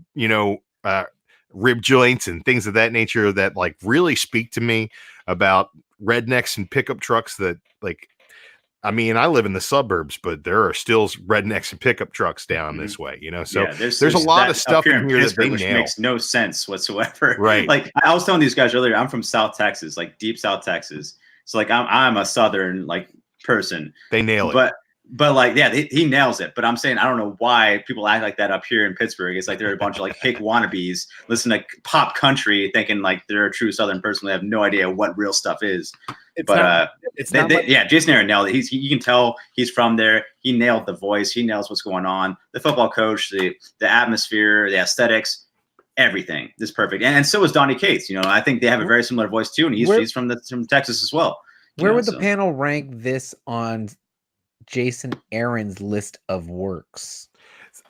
rib joints and things of that nature that like really speak to me about rednecks and pickup trucks that, like, I mean, I live in the suburbs, but there are still rednecks and pickup trucks down this way, So yeah, there's a lot of stuff in here that they which nail. Makes no sense whatsoever. Right. Like I was telling these guys earlier, I'm from South Texas, like deep South Texas. So like I'm a Southern like person. They nail it. But like, yeah, he nails it. But I'm saying, I don't know why people act like that up here in Pittsburgh. It's like they're a bunch of like hick wannabes listen to pop country, thinking like they're a true Southern person. They have no idea what real stuff is. Jason Aaron nailed it. You can tell he's from there. He nailed the voice. He nails what's going on. The football coach, the atmosphere, the aesthetics, everything is perfect. And so is Donnie Cates. I think they have a very similar voice too. And he's from Texas as well. Where would the panel rank this on Jason Aaron's list of works?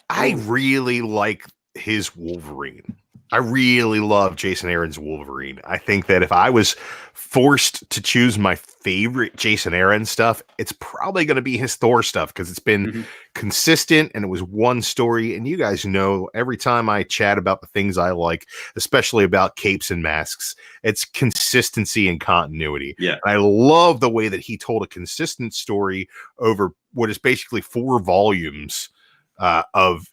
I really like his Wolverine. I really love Jason Aaron's Wolverine. I think that if I was forced to choose my favorite Jason Aaron stuff, it's probably going to be his Thor stuff, because it's been consistent and it was one story. And you guys know, every time I chat about the things I like, especially about capes and masks, it's consistency and continuity. Yeah. And I love the way that he told a consistent story over what is basically 4 volumes of,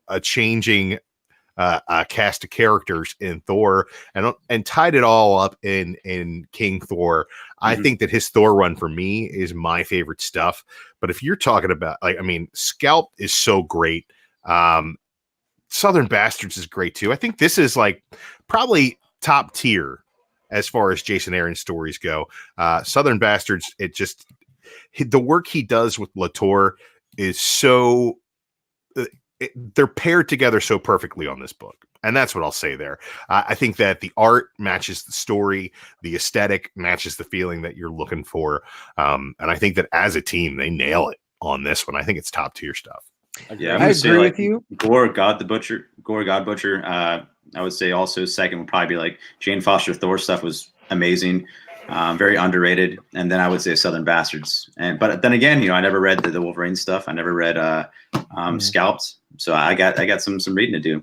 a changing cast of characters in Thor and tied it all up in King Thor. I think that his Thor run for me is my favorite stuff. But if you're talking about, like, I mean, Scalp is so great. Southern Bastards is great too. I think this is like probably top tier as far as Jason Aaron stories go. Southern Bastards, the work he does with Latour is so they're paired together so perfectly on this book. And that's what I'll say there. I think that the art matches the story, the aesthetic matches the feeling that you're looking for. And I think that as a team, they nail it on this one. I think it's top tier stuff. Yeah, I agree with you. Gore God Butcher. I would say also second would probably be like Jane Foster Thor stuff was amazing, very underrated. And then I would say Southern Bastards. But then again, I never read the Wolverine stuff. I never read Scalped. So I got some reading to do.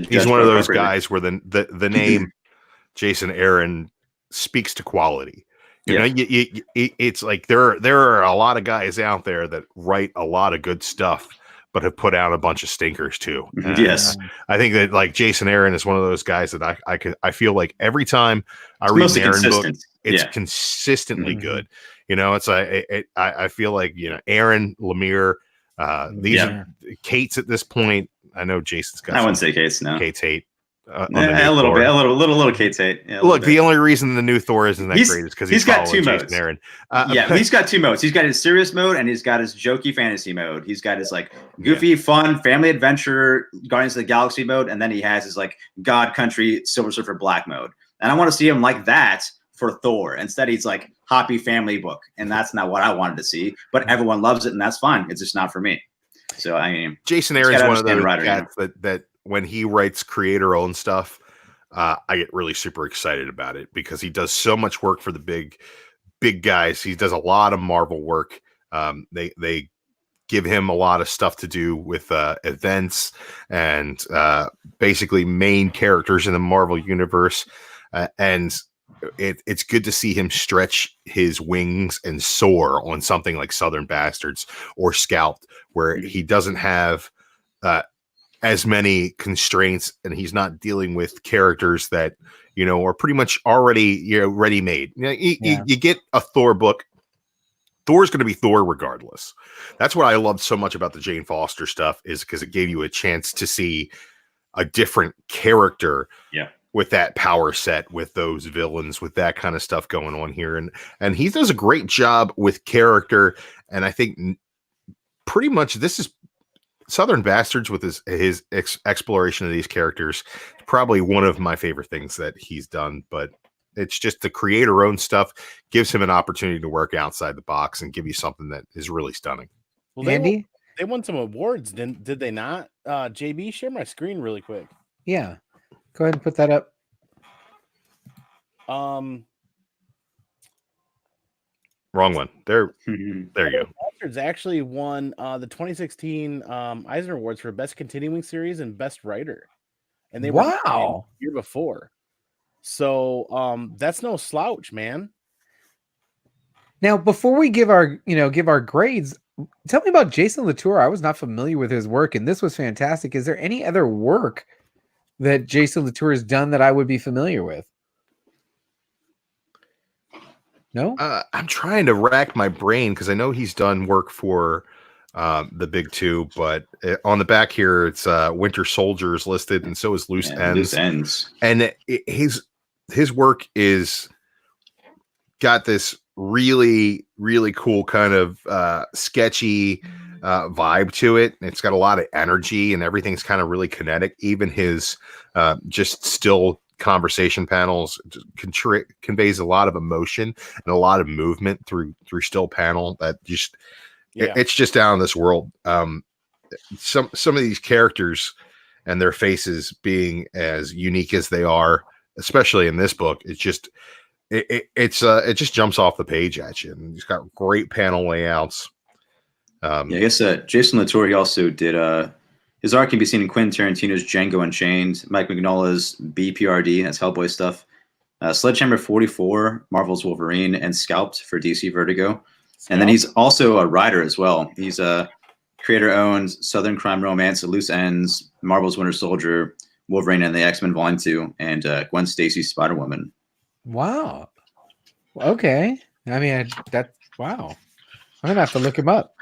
He's one of those guys where the name Jason Aaron speaks to quality. It's like there are a lot of guys out there that write a lot of good stuff, but have put out a bunch of stinkers too. And yes, I think that like Jason Aaron is one of those guys that I feel like every time I read an Aaron book, it's consistently good. It's I feel like Aaron, Lemire, these are Kate's at this point. I know Jason's got. I wouldn't say Kate's. No, Kate's hate. A little Kate's hate. Yeah, look, the only reason the new Thor isn't that great is because he's got two modes. Jason Aaron. He's got two modes. He's got his serious mode and he's got his jokey fantasy mode. He's got his like goofy, fun family adventure Guardians of the Galaxy mode, and then he has his like God Country Silver Surfer Black mode. And I want to see him like that for Thor. Instead, he's like happy family book, and that's not what I wanted to see. But everyone loves it, and that's fine. It's just not for me. So I mean, Jason Aaron's one of those cats that when he writes creator-owned stuff, I get really super excited about it because he does so much work for the big guys. He does a lot of Marvel work. They give him a lot of stuff to do with events and basically main characters in the Marvel universe. And it's good to see him stretch his wings and soar on something like Southern Bastards or Scalped, where he doesn't have as many constraints and he's not dealing with characters that, are pretty much already, ready made. You get a Thor book. Thor's going to be Thor regardless. That's what I loved so much about the Jane Foster stuff is because it gave you a chance to see a different character with that power set, with those villains, with that kind of stuff going on here. And he does a great job with character. And I think pretty much this is Southern Bastards with his exploration of these characters, probably one of my favorite things that he's done. But it's just the creator-owned stuff gives him an opportunity to work outside the box and give you something that is really stunning. Well, Andy, they won some awards, did they not? JB, share my screen really quick. Yeah, go ahead and put that up. Wrong one. There you go. Bastards actually won the 2016 Eisner Awards for Best Continuing Series and Best Writer, and they were the year before. So that's no slouch, man. Now, before we give our grades, tell me about Jason Latour. I was not familiar with his work, and this was fantastic. Is there any other work that Jason Latour has done that I would be familiar with? No, I'm trying to rack my brain because I know he's done work for the big two, but on the back here it's Winter Soldiers listed, and so is Loose Ends. Loose Ends, and his work is got this really cool kind of sketchy vibe to it. It's got a lot of energy, and everything's kind of really kinetic. Even his just still conversation panels conveys a lot of emotion and a lot of movement through still panel that just it's just out in this world. Some of these characters and their faces being as unique as they are, especially in this book, it just jumps off the page at you, and he's got great panel layouts. I guess Jason Latour, he also did his art can be seen in Quentin Tarantino's Django Unchained, Mike Mignola's BPRD, that's Hellboy stuff, Sledgehammer 44, Marvel's Wolverine, and Scalped for DC Vertigo. And then he's also a writer as well. He's a creator-owned Southern Crime Romance, Loose Ends, Marvel's Winter Soldier, Wolverine and the X-Men Volume 2, and Gwen Stacy's Spider-Woman. Wow. Okay. I mean, that's wow. I'm gonna have to look him up.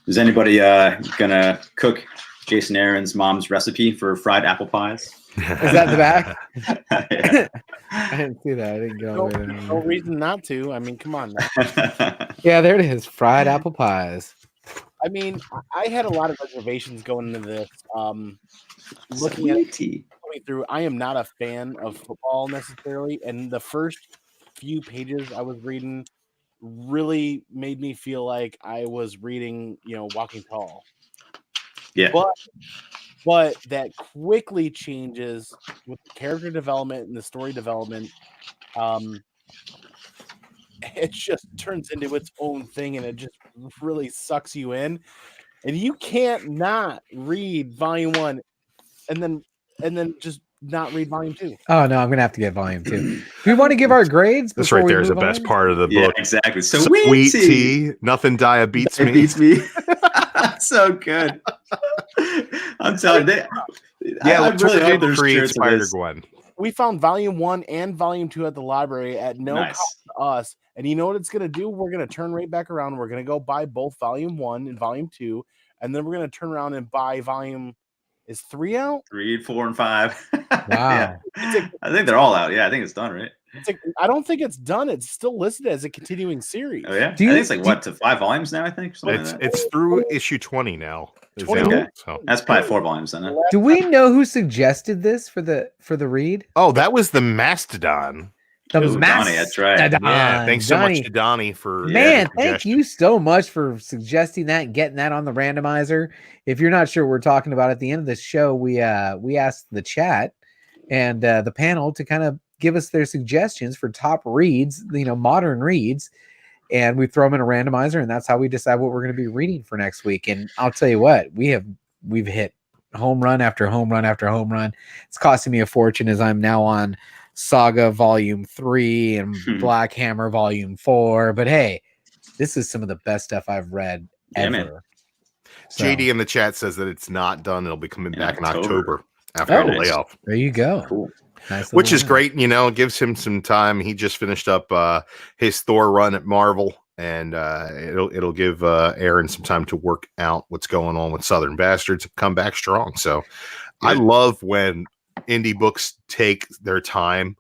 Is anybody gonna cook Jason Aaron's mom's recipe for fried apple pies? Is that in the back? Yeah. I didn't see that. I didn't go over there. No reason not to. I mean, come on now. Yeah, there it is. Fried apple pies. I mean, I had a lot of reservations going into this. Looking at it through, I am not a fan of football necessarily, and the first few pages I was reading really made me feel like I was reading, Walking Tall. Yeah. But that quickly changes with the character development and the story development. It just turns into its own thing, and it just really sucks you in. And you can't not read volume 1 and then just not read volume 2. Oh no, I'm gonna have to get volume 2. Do we want to give our grades? This right there is the best part of the book. Exactly. Sweet tea. Nothing beats me. Beats me. So good. I'm telling you. Yeah, I really hope there's create shirts of this. Spider-Gwen. We found volume 1 and volume 2 at the library at no cost to us. And you know what it's going to do? We're going to turn right back around. We're going to go buy both volume 1 and volume 2. And then we're going to turn around and buy volume. Is 3 out? 3, 4, and 5. Wow. Yeah. I think they're all out. Yeah, I think it's done, right? I don't think it's done. It's still listed as a continuing series. Oh yeah. I think it's like to 5 volumes now. I think it's through issue 20 now. 20, okay. So. That's probably 4 volumes then. Do we know who suggested this for the read? Oh, that was the Mastodon. The Donnie, that's right. Yeah, thanks so much to Donnie for thank you so much for suggesting that and getting that on the randomizer. If you're not sure what we're talking about, at the end of the show, we asked the chat and the panel to kind of give us their suggestions for top reads, modern reads, and we throw them in a randomizer, and that's how we decide what we're going to be reading for next week. And I'll tell you what, we've hit home run after home run after home run. It's costing me a fortune as I'm now on Saga Volume 3 and Black Hammer Volume 4. But hey, this is some of the best stuff I've read ever. So, JD in the chat says that it's not done. It'll be coming back in October after the layoff. There you go. Cool. Nice, which is great. It gives him some time. He just finished up his Thor run at Marvel, and it'll give Aaron some time to work out what's going on with Southern Bastards and come back strong. So I love when indie books take their time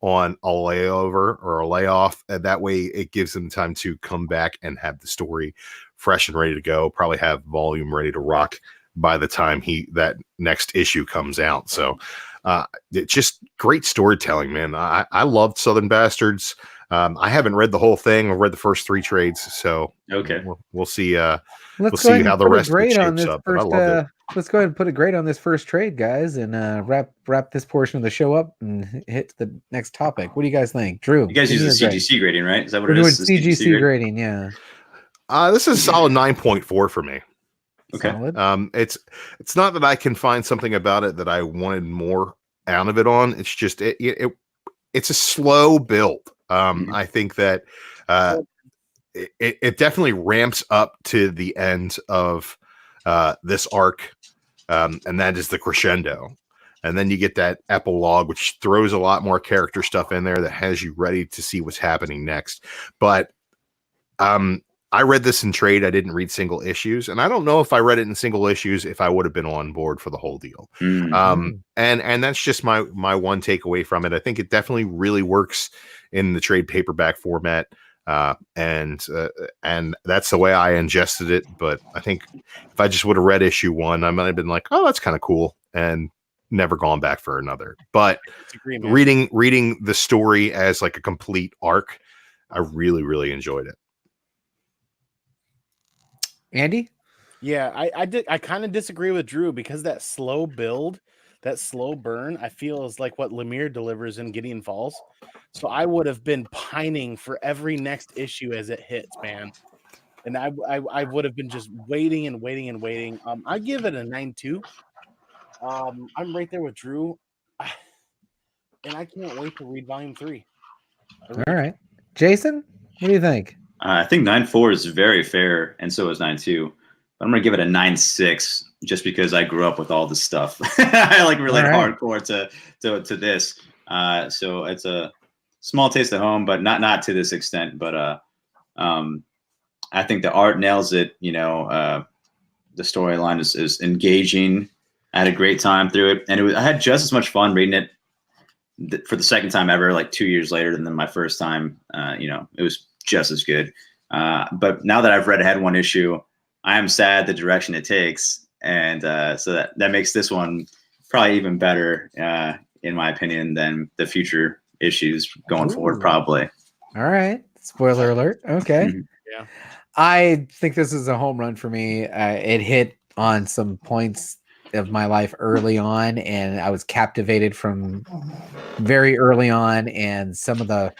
on a layover or a layoff, and that way it gives them time to come back and have the story fresh and ready to go, probably have volume ready to rock by the time that next issue comes out. So it's just great storytelling, man. I loved Southern Bastards. I haven't read the whole thing. I've read the first 3 trades, so okay, we'll see. We'll Let's see how the rest of it shapes up. But I loved it. Let's go ahead and put a grade on this first trade, guys, and wrap this portion of the show up and hit the next topic. What do you guys think, Drew? You guys use the CGC grading, right? Is that what We're it doing is? CGC grading, yeah. This is a solid 9.4 for me. Okay. Solid. It's not that I can find something about it that I wanted more out of it on. It's just it's a slow build. I think that it definitely ramps up to the end of this arc, and that is the crescendo. And then you get that epilogue, which throws a lot more character stuff in there that has you ready to see what's happening next. But I read this in trade. I didn't read single issues, and I don't know if I read it in single issues if I would have been on board for the whole deal. And that's just my one takeaway from it. I think it definitely really works in the trade paperback format, and that's the way I ingested it. But I think if I just would have read issue 1, I might have been like, oh, that's kind of cool, and never gone back for another. But reading the story as like a complete arc, I really, really enjoyed it. Andy? Yeah, I kind of disagree with Drew because that slow build, that slow burn, I feel is like what Lemire delivers in Gideon Falls. So I would have been pining for every next issue as it hits, man. And I would have been just waiting and waiting and waiting. I give it a 9.2. I'm right there with Drew. And I can't wait to read volume 3. All right. Jason, what do you think? I think 9.4 is very fair, and so is 9.2. But I'm gonna give it a 9.6 just because I grew up with all this stuff. I like relate hardcore to this. So it's a small taste of home, but not to this extent. But I think the art nails it. You know, the storyline is engaging. I had a great time through it, and I had just as much fun reading it for the second time ever, like 2 years later than my first time. You know, it was just as good. But now that I've read ahead one issue, I am sad the direction it takes, and so that makes this one probably even better, in my opinion, than the future issues going forward. Probably. All right. Spoiler alert. Okay. Mhm. Yeah. I think this is a home run for me. It hit on some points of my life early on, and I was captivated from very early on, and some of the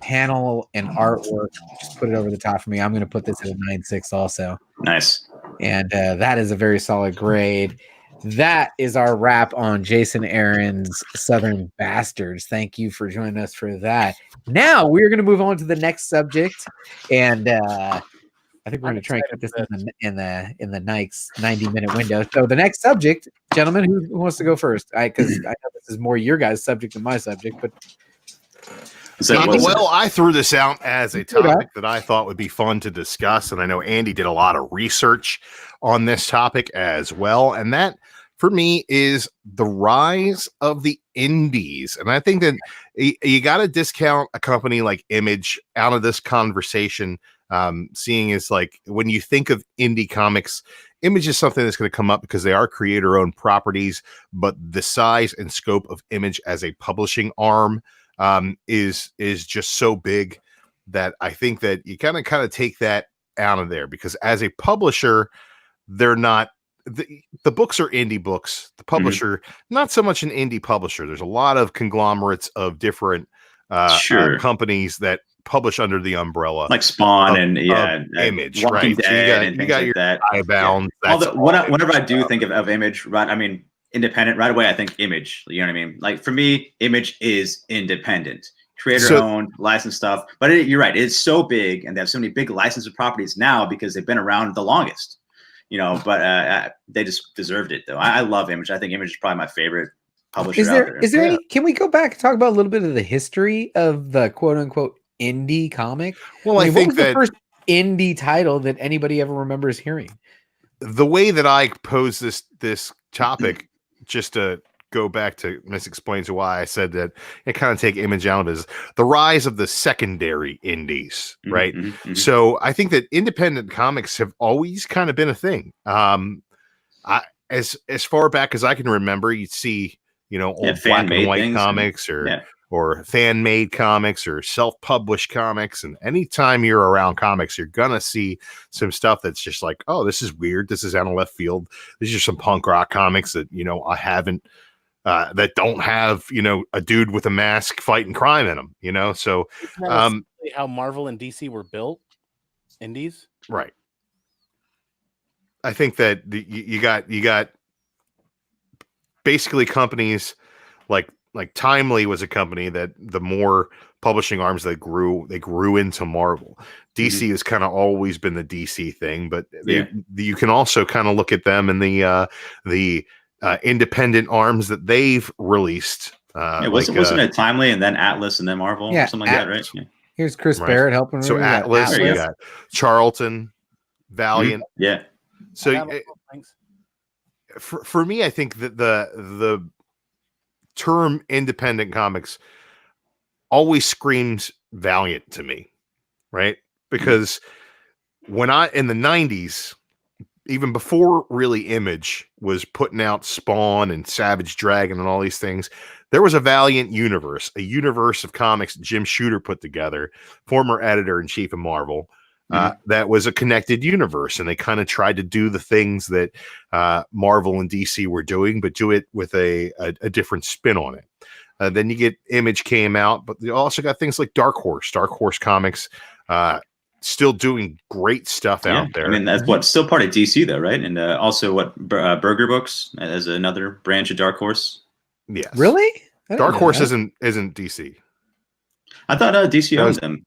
panel and artwork just put it over the top for me. I'm going to put this at a 9.6 also. Nice. And that is a very solid grade. That is our wrap on Jason Aaron's Southern Bastards. Thank you for joining us for that. Now we're going to move on to the next subject, and I think we're going to try and keep this in the next 90-minute window. So the next subject, gentlemen, who wants to go first? Because I know this is more your guys' subject than my subject, but. Well, I threw this out as a topic that I thought would be fun to discuss, and I know Andy did a lot of research on this topic as well, and that, for me, is the rise of the indies. And I think that you got to discount a company like Image out of this conversation, seeing as like when you think of indie comics, Image is something that's going to come up because they are creator-owned properties, but the size and scope of Image as a publishing arm is just so big that I think that you kind of take that out of there, because as a publisher, they're not the books are indie books. The publisher, not so much an indie publisher. There's a lot of conglomerates of different companies that publish under the umbrella, like Spawn and Image, Walking right? Dead, So you got your that. Skybound. Whenever I do think of Image, right? I mean, independent right away. I think Image. You know what I mean? Like for me, Image is independent, creator-owned, licensed stuff. But you're right; it's so big, and they have so many big licensed properties now because they've been around the longest. You know, but they just deserved it, though. I love Image. I think Image is probably my favorite publisher out there. Is there any? Can we go back and talk about a little bit of the history of the quote-unquote indie comic? Well, I think what was the first indie title that anybody ever remembers hearing? The way that I pose this topic, just to go back to Misexplains why I said that it kind of take Image out, is the rise of the secondary indies, right? So I think that independent comics have always kind of been a thing. As far back as I can remember, you'd see, you know, old black and white comics or fan-made comics or self-published comics. And anytime you're around comics, you're gonna see some stuff that's just like, oh, this is weird. This is out of left field. These are some punk rock comics that, you know, I haven't that don't have, you know, a dude with a mask fighting crime in them, you know? So how Marvel and DC were built, indies. Right. I think that you got basically companies like Timely was a company that the more publishing arms they grew into Marvel. DC has kind of always been the DC thing, but you can also kind of look at them and the independent arms that they've released. Wasn't it Timely and then Atlas and then Marvel or something like that, right? Yeah. Here's Chris Barrett helping. So Atlas, we got Charlton, Valiant. Yeah. So for me, I think that the term independent comics always screams Valiant to me, right? Because when in the 90s, even before really Image was putting out Spawn and Savage Dragon and all these things, there was a Valiant universe, a universe of comics Jim Shooter put together, former editor-in-chief of Marvel, that was a connected universe. And they kind of tried to do the things that Marvel and DC were doing, but do it with a different spin on it. Then you get Image came out, but you also got things like Dark Horse Comics, still doing great stuff out there. I mean, that's still part of DC though, right? And also Burger Books as another branch of Dark Horse. Yes. Really? Dark Horse isn't DC. I thought DC owns them.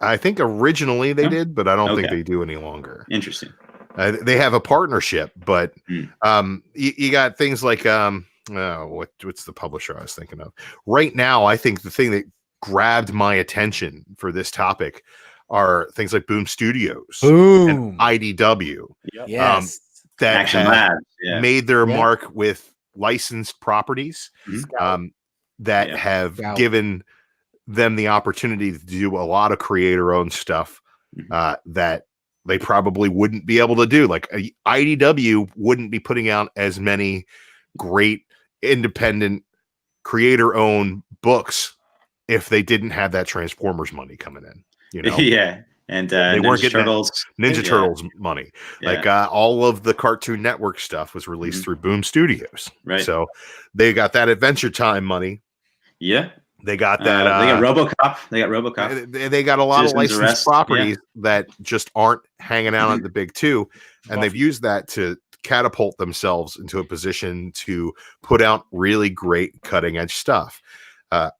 I think originally they did, but I don't think they do any longer. Interesting. They have a partnership, but you got things like what's the publisher I was thinking of right now? I think the thing that grabbed my attention for this topic are things like Boom Studios and IDW. Yes. That Action have Labs, made their mark with licensed properties that have given them the opportunity to do a lot of creator-owned stuff that they probably wouldn't be able to do. Like IDW wouldn't be putting out as many great independent creator-owned books if they didn't have that Transformers money coming in. You know? Yeah. And they weren't getting Ninja yeah. Turtles money. Yeah. Like all of the Cartoon Network stuff was released through Boom Studios. Right. So they got that Adventure Time money. Yeah. They got that. They got RoboCop. They got a lot of licensed properties that just aren't hanging out at the big two. And they've used that to catapult themselves into a position to put out really great cutting edge stuff.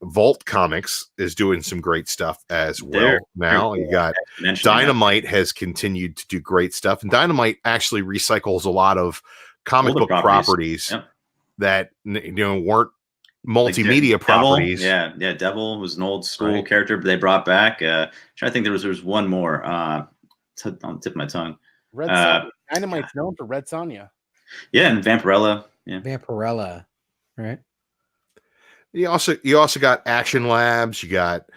Vault Comics is doing some great stuff as well. Now you got Dynamite has continued to do great stuff, and Dynamite actually recycles a lot of comic book properties that weren't multimedia properties. Devil was an old school character, but they brought back. Trying to think, there was one more. On the tip of my tongue. Dynamite's known for Red Sonja. Yeah, and Vampirella. Yeah, Vampirella, right? You also got Action Labs, you got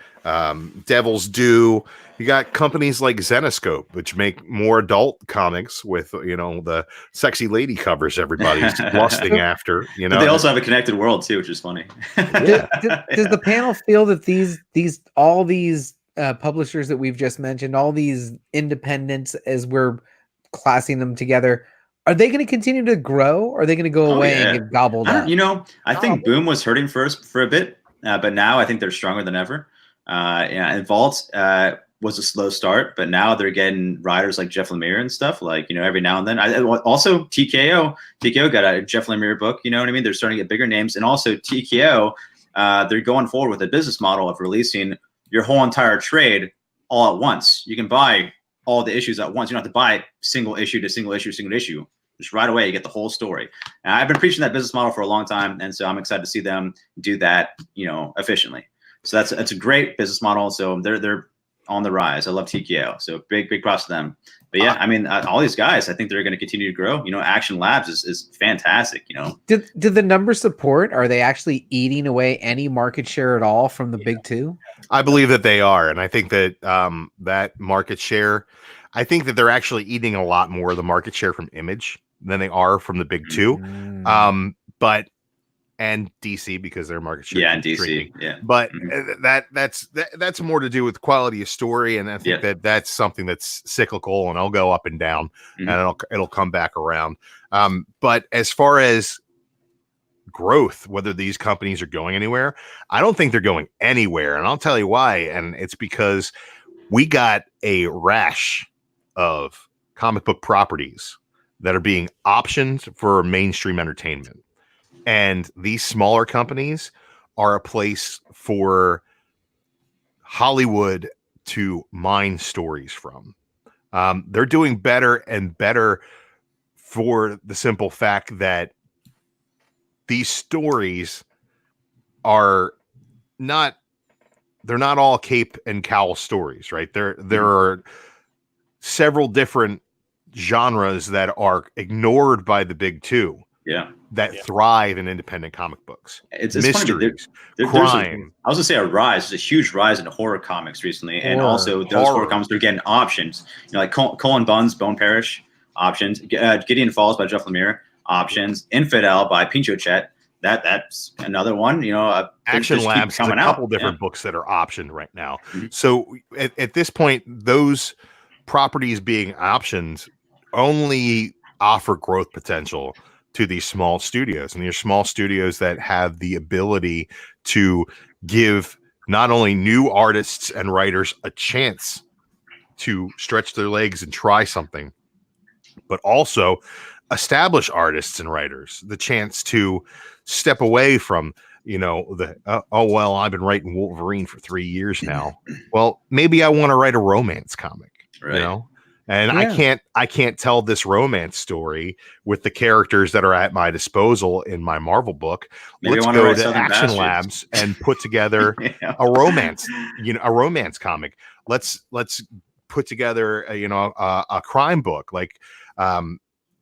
Devil's Due, you got companies like Zenoscope, which make more adult comics with the sexy lady covers everybody's lusting after. But they also have a connected world too, which is funny. Does the panel feel that all these publishers that we've just mentioned, all these independents, as we're classing them together, are they going to continue to grow, or are they going to go away and get gobbled up? I think Boom was hurting first for a bit, but now I think they're stronger than ever. And Vault was a slow start, but now they're getting writers like Jeff Lemire and stuff. Like every now and then. Also TKO got a Jeff Lemire book. You know what I mean? They're starting to get bigger names, and also TKO, they're going forward with a business model of releasing your whole entire trade all at once. You can buy all the issues at once. You don't have to buy single issue to single issue. Just right away, you get the whole story. And I've been preaching that business model for a long time, and so I'm excited to see them do that, efficiently. So that's a great business model. So they're on the rise. I love TKO. So big props to them. But yeah, I mean, all these guys, I think they're going to continue to grow. Action Labs is fantastic. Did the numbers support? Are they actually eating away any market share at all from the big two? I believe that they are, and I think that that market share, I think that they're actually eating a lot more of the market share from Image than they are from the big two. But and DC, because their market share. Yeah, and DC. Yeah. But that's more to do with quality of story, and I think that's something that's cyclical, and it'll go up and down, and it'll come back around. But as far as growth, whether these companies are going anywhere, I don't think they're going anywhere, and I'll tell you why. And it's because we got a rash of comic book properties that are being optioned for mainstream entertainment. And these smaller companies are a place for Hollywood to mine stories from. They're doing better and better for the simple fact that these stories are they're not all cape and cowl stories, right? There are several different genres that are ignored by the big two. That thrive in independent comic books. It's mysteries, crime. I was gonna say a rise. There's a huge rise in horror comics recently, and also those horror comics are getting options. Like Colin Bunn's Bone Parish options, Gideon Falls by Jeff Lemire options, Infidel by Pincho Chet. That's another one. Action Labs has a couple different books that are optioned right now. So at this point, those properties being optioned only offer growth potential to these small studios, and these small studios that have the ability to give not only new artists and writers a chance to stretch their legs and try something, but also establish artists and writers the chance to step away from I've been writing Wolverine for 3 years now. Well, maybe I want to write a romance comic. And I can't tell this romance story with the characters that are at my disposal in my Marvel book. Maybe Let's go to Action Labs and put together a romance, a romance comic. Let's put together a crime book, like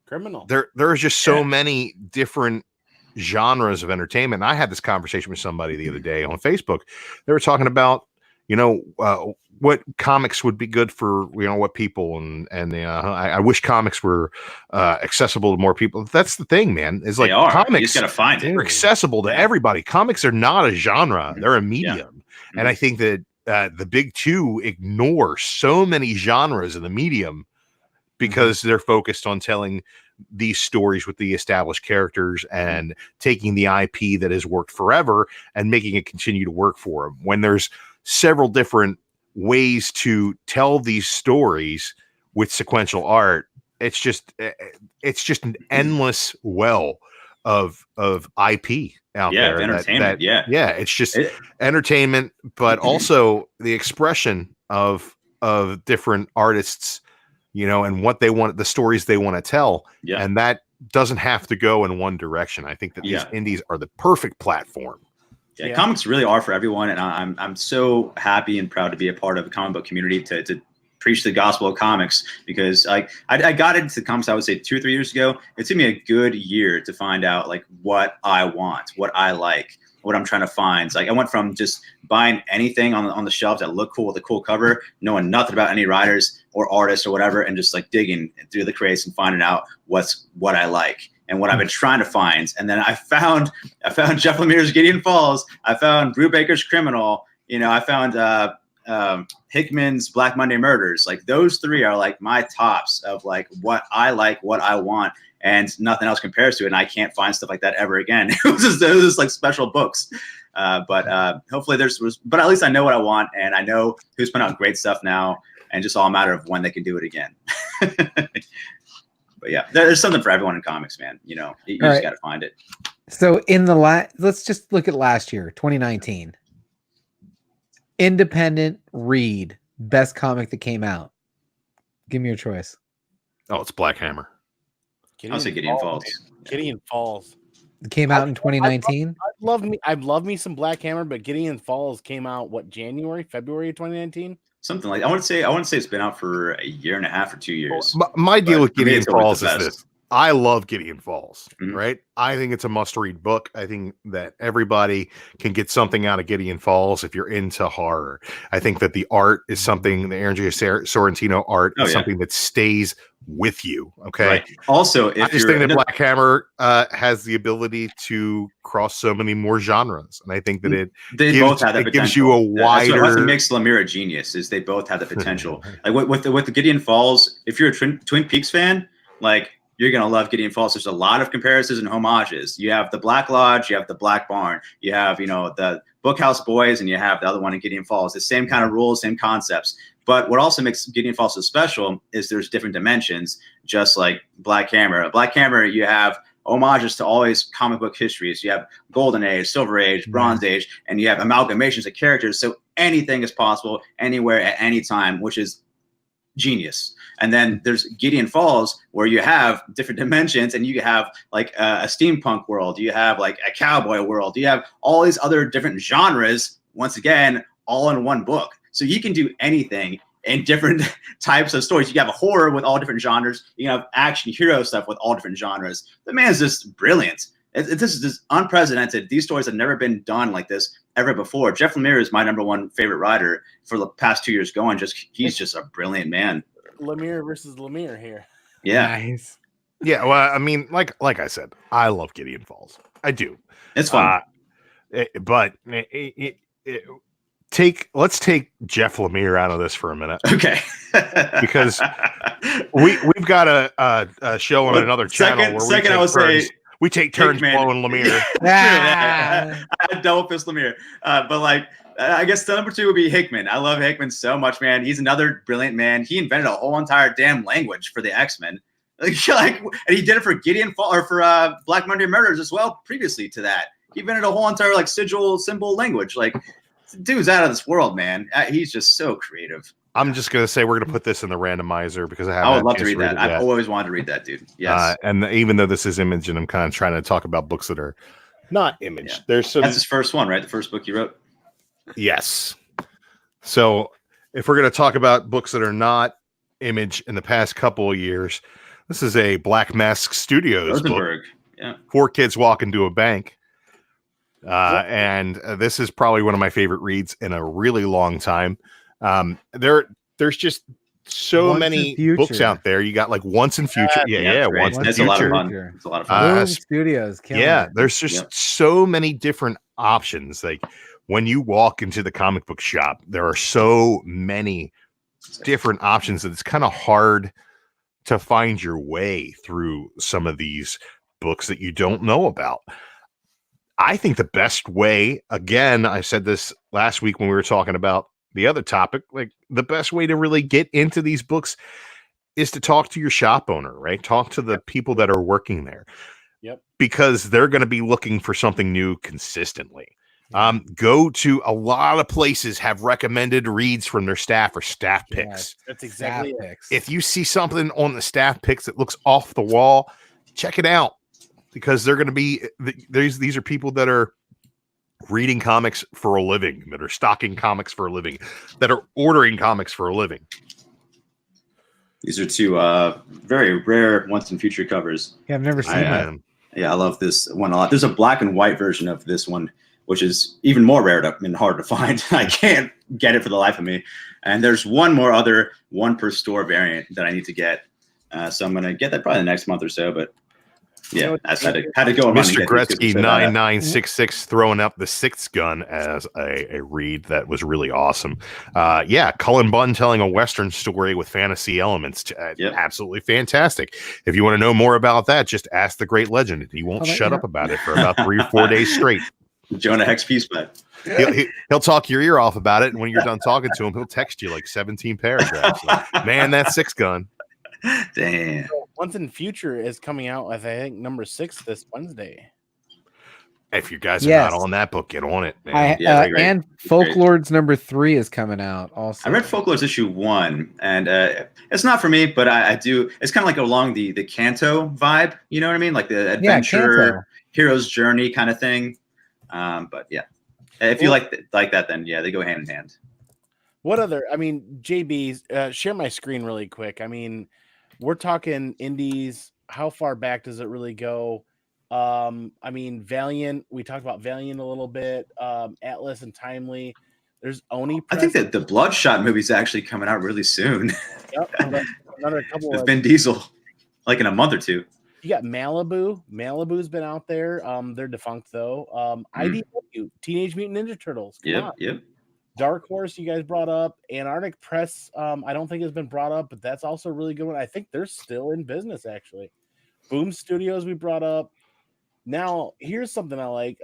Criminal. There's just so many different genres of entertainment. I had this conversation with somebody the other day on Facebook. They were talking about what comics would be good for what people, and I wish comics were accessible to more people. That's the thing, man. Is like comics, you just gotta find it. They're accessible to everybody. Comics are not a genre; they're a medium, and I think that the big two ignore so many genres in the medium because they're focused on telling these stories with the established characters and taking the IP that has worked forever and making it continue to work for them. When there's several different ways to tell these stories with sequential art, it's just an endless well of IP out there. Entertainment. It's just entertainment, but also the expression of different artists, and what they want, the stories they want to tell. Yeah. And that doesn't have to go in one direction. I think that these indies are the perfect platform. Yeah, comics really are for everyone, and I'm so happy and proud to be a part of the comic book community to preach the gospel of comics, because I got into comics, I would say 2 or 3 years ago. It took me a good year to find out like what I want, what I like, what I'm trying to find. Like I went from just buying anything on the shelves that looked cool with a cool cover, knowing nothing about any writers or artists or whatever, and just like digging through the crates and finding out what I like and what I've been trying to find. And then I found Jeff Lemire's Gideon Falls. I found Brew Baker's Criminal. I found Hickman's Black Monday Murders. Like those three are like my tops of like what I like, what I want, and nothing else compares to it. And I can't find stuff like that ever again. It was just like special books. But hopefully but at least I know what I want, and I know who's putting out great stuff now, and just all a matter of when they can do it again. But yeah, there's something for everyone in comics, man. You just got to find it. So let's just look at last year, 2019. Independent read, best comic that came out. Give me your choice. Oh, it's Black Hammer. I'll say Gideon Falls. Gideon Falls. It came out in 2019. I love me some Black Hammer, but Gideon Falls came out February of 2019. Something like I want to say it's been out for a year and a half or 2 years. My deal with Gideon Falls is this. I love Gideon Falls, right? I think it's a must-read book. I think that everybody can get something out of Gideon Falls if you're into horror. I think that the art is something, the Aaron J. Sorrentino art is something that stays with you, okay? Right. Also, I just think that Black Hammer has the ability to cross so many more genres, and I think that it gives you a wider... That's what makes Lemire a genius, is they both have the potential. Like with the Gideon Falls, if you're a Twin Peaks fan, like... you're going to love Gideon Falls. There's a lot of comparisons and homages. You have the Black Lodge, you have the Black Barn, you have, the Bookhouse Boys, and you have the other one in Gideon Falls. The same kind of rules, same concepts. But what also makes Gideon Falls so special is there's different dimensions, just like Black Hammer. Black Hammer, you have homages to all these comic book histories. You have Golden Age, Silver Age, Bronze Age, and you have amalgamations of characters. So anything is possible anywhere at any time, which is genius. And then there's Gideon Falls, where you have different dimensions, and you have like a steampunk world, you have like a cowboy world, you have all these other different genres, once again, all in one book. So you can do anything in different types of stories. You can have a horror with all different genres. You can have action hero stuff with all different genres. The man's just brilliant. This is just unprecedented. These stories have never been done like this ever before. Jeff Lemire is my #1 favorite writer for the past 2 years going. He's just a brilliant man. Lemire versus Lemire here. Yeah. Nice. Yeah, well, I mean, like I said, I love Gideon Falls. I do. It's fun. Let's take Jeff Lemire out of this for a minute. Okay. Because we've got a show on another channel where we take turns blowing Lemire. I double fist Lemire. But like, I guess the #2 would be Hickman. I love Hickman so much, man. He's another brilliant man. He invented a whole entire damn language for the X-Men. And he did it for Gideon Falls, or for Black Monday Murders as well. Previously to that, he invented a whole entire like sigil symbol language. Like, dude's out of this world, man. He's just so creative. I'm just gonna say we're gonna put this in the randomizer because I would love to read that. I've always wanted to read that, dude. Yes. And even though this is Image, and I'm kind of trying to talk about books that are not Image. Yeah. There's some. That's his first one, right? The first book you wrote. Yes. So if we're gonna talk about books that are not Image in the past couple of years, this is a Black Mask Studios book. Yeah. 4 kids walk into a bank. And this is probably one of my favorite reads in a really long time. There's just so many books out there. You got like Once in Future. Yeah. Once in Future. It's a lot of fun. It's a lot of fun. Studios. There's just so many different options. Like when you walk into the comic book shop, there are so many different options that it's kind of hard to find your way through some of these books that you don't know about. I think the best way, again, I said this last week when we were talking about the other topic, like the best way to really get into these books is to talk to your shop owner, right? Talk to the people that are working there. Yep. Because they're going to be looking for something new consistently. Go to a lot of places have recommended reads from their staff or staff picks. That's exactly it. If you see something on the staff picks that looks off the wall, check it out because they're going to be these are people that are reading comics for a living, that are stocking comics for a living, that are ordering comics for a living. These are 2 very rare Once in Future covers. Yeah, I've never seen that. Yeah, I love this one a lot. There's a black and white version of this one, which is even more rare and hard to find. I can't get it for the life of me. And there's one more other 1 per store variant that I need to get. So I'm going to get that probably the next month or so. But yeah, I had to go. Mr. Gretzky 9966 throwing up the 6th gun as a read that was really awesome. Cullen Bunn telling a Western story with fantasy elements. Absolutely fantastic. If you want to know more about that, just ask the great legend. He won't shut up about it for about 3 or 4 days straight. Jonah Hex Peacebat. He'll talk your ear off about it, and when you're done talking to him, he'll text you like 17 paragraphs. Man, that 6 gun. Damn. Once in Future is coming out, I think, number 6 this Wednesday. If you guys are not on that book, get on it, man. And Folklords number 3 is coming out also. I read Folklords issue 1, and it's not for me, but I do. It's kind of like along the Kanto vibe, you know what I mean? Like the adventure, hero's journey kind of thing. But yeah, if you like that, then yeah, they go hand in hand. What other? I mean, JB, share my screen really quick. I mean, we're talking indies. How far back does it really go? I mean, Valiant. We talked about Valiant a little bit. Atlas and Timely. There's Oni. I think that the Bloodshot movie is actually coming out really soon. Yep, another couple. With Vin Diesel, like in a month or 2. You got Malibu. Malibu's been out there. They're defunct though. IDW, Teenage Mutant Ninja Turtles. Yep. Dark Horse, you guys brought up. Antarctic Press, I don't think has been brought up, but that's also a really good one. I think they're still in business, actually. Boom Studios, we brought up. Now, here's something I like.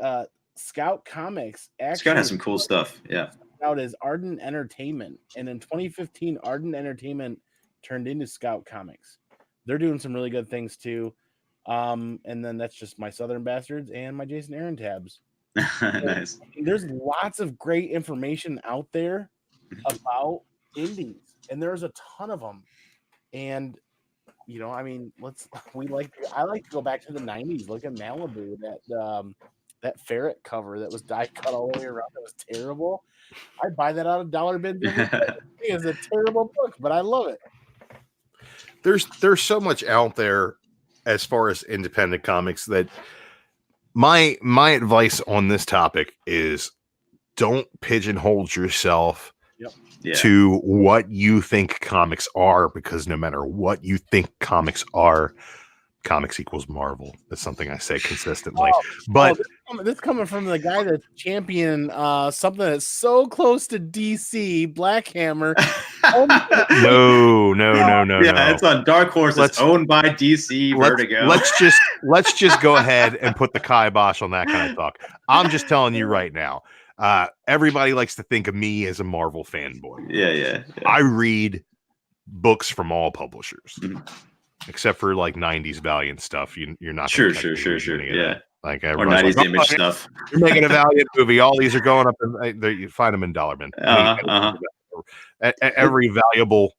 Scout Comics. Scout has some cool stuff. Yeah. Scout is Ardent Entertainment. And in 2015, Ardent Entertainment turned into Scout Comics. They're doing some really good things, too. And then that's just my Southern Bastards and my Jason Aaron tabs. Nice. There's lots of great information out there about indies, and there's a ton of them. And you know, I mean, I like to go back to the 90s. Look at Malibu, that ferret cover that was die cut all the way around. That was terrible. I'd buy that out of dollar bin. It's a terrible book, but I love it. There's so much out there as far as independent comics that my advice on this topic is don't pigeonhole yourself to what you think comics are, because no matter what you think comics are, comics equals Marvel. That's something I say consistently. This coming from the guy that's champion something that's so close to DC, Black Hammer. No. Yeah, it's on Dark Horse. It's owned by DC Vertigo. Let's just go ahead and put the kibosh on that kind of talk. I'm just telling you right now. Everybody likes to think of me as a Marvel fanboy. Yeah. I read books from all publishers. Except for like 90s Valiant stuff. You're not sure. Yeah. Like or 90s Image stuff. You're making a Valiant movie. All these are going up, and you find them in Dollarman. every valuable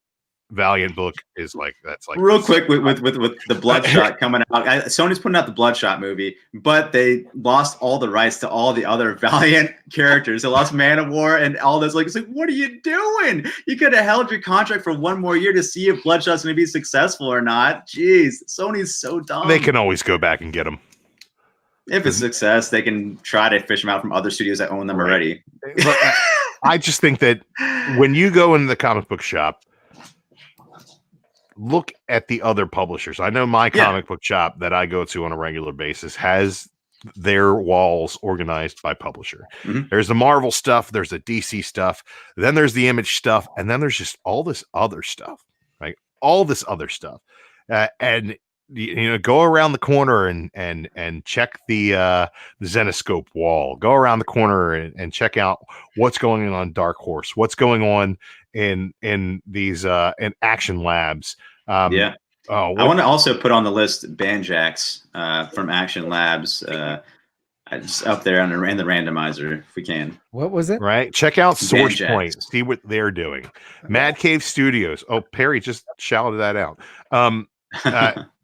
Valiant book is like that's like real quick with the Bloodshot coming out. Sony's putting out the Bloodshot movie, but they lost all the rights to all the other Valiant characters. They lost Man of War and all this. Like, it's like, what are you doing? You could have held your contract for one more year to see if Bloodshot's going to be successful or not. Jeez, Sony's so dumb. They can always go back and get them. If it's success, they can try to fish them out from other studios that own them already. But I just think that when you go into the comic book shop, look at the other publishers. I know my comic book shop that I go to on a regular basis has their walls organized by publisher. There's the Marvel stuff, there's the DC stuff, then there's the Image stuff, and then there's just all this other stuff, right? All this other stuff. And you know, go around the corner and check the Zenoscope wall. Go around the corner and check out what's going on Dark Horse, what's going on in these in Action Labs. I want to also put on the list Banjax from Action Labs. Just up there in the randomizer if we can. What was it? Right. Check out Source Banjax. Point. See what they're doing. Mad Cave Studios. Oh, Perry just shouted that out.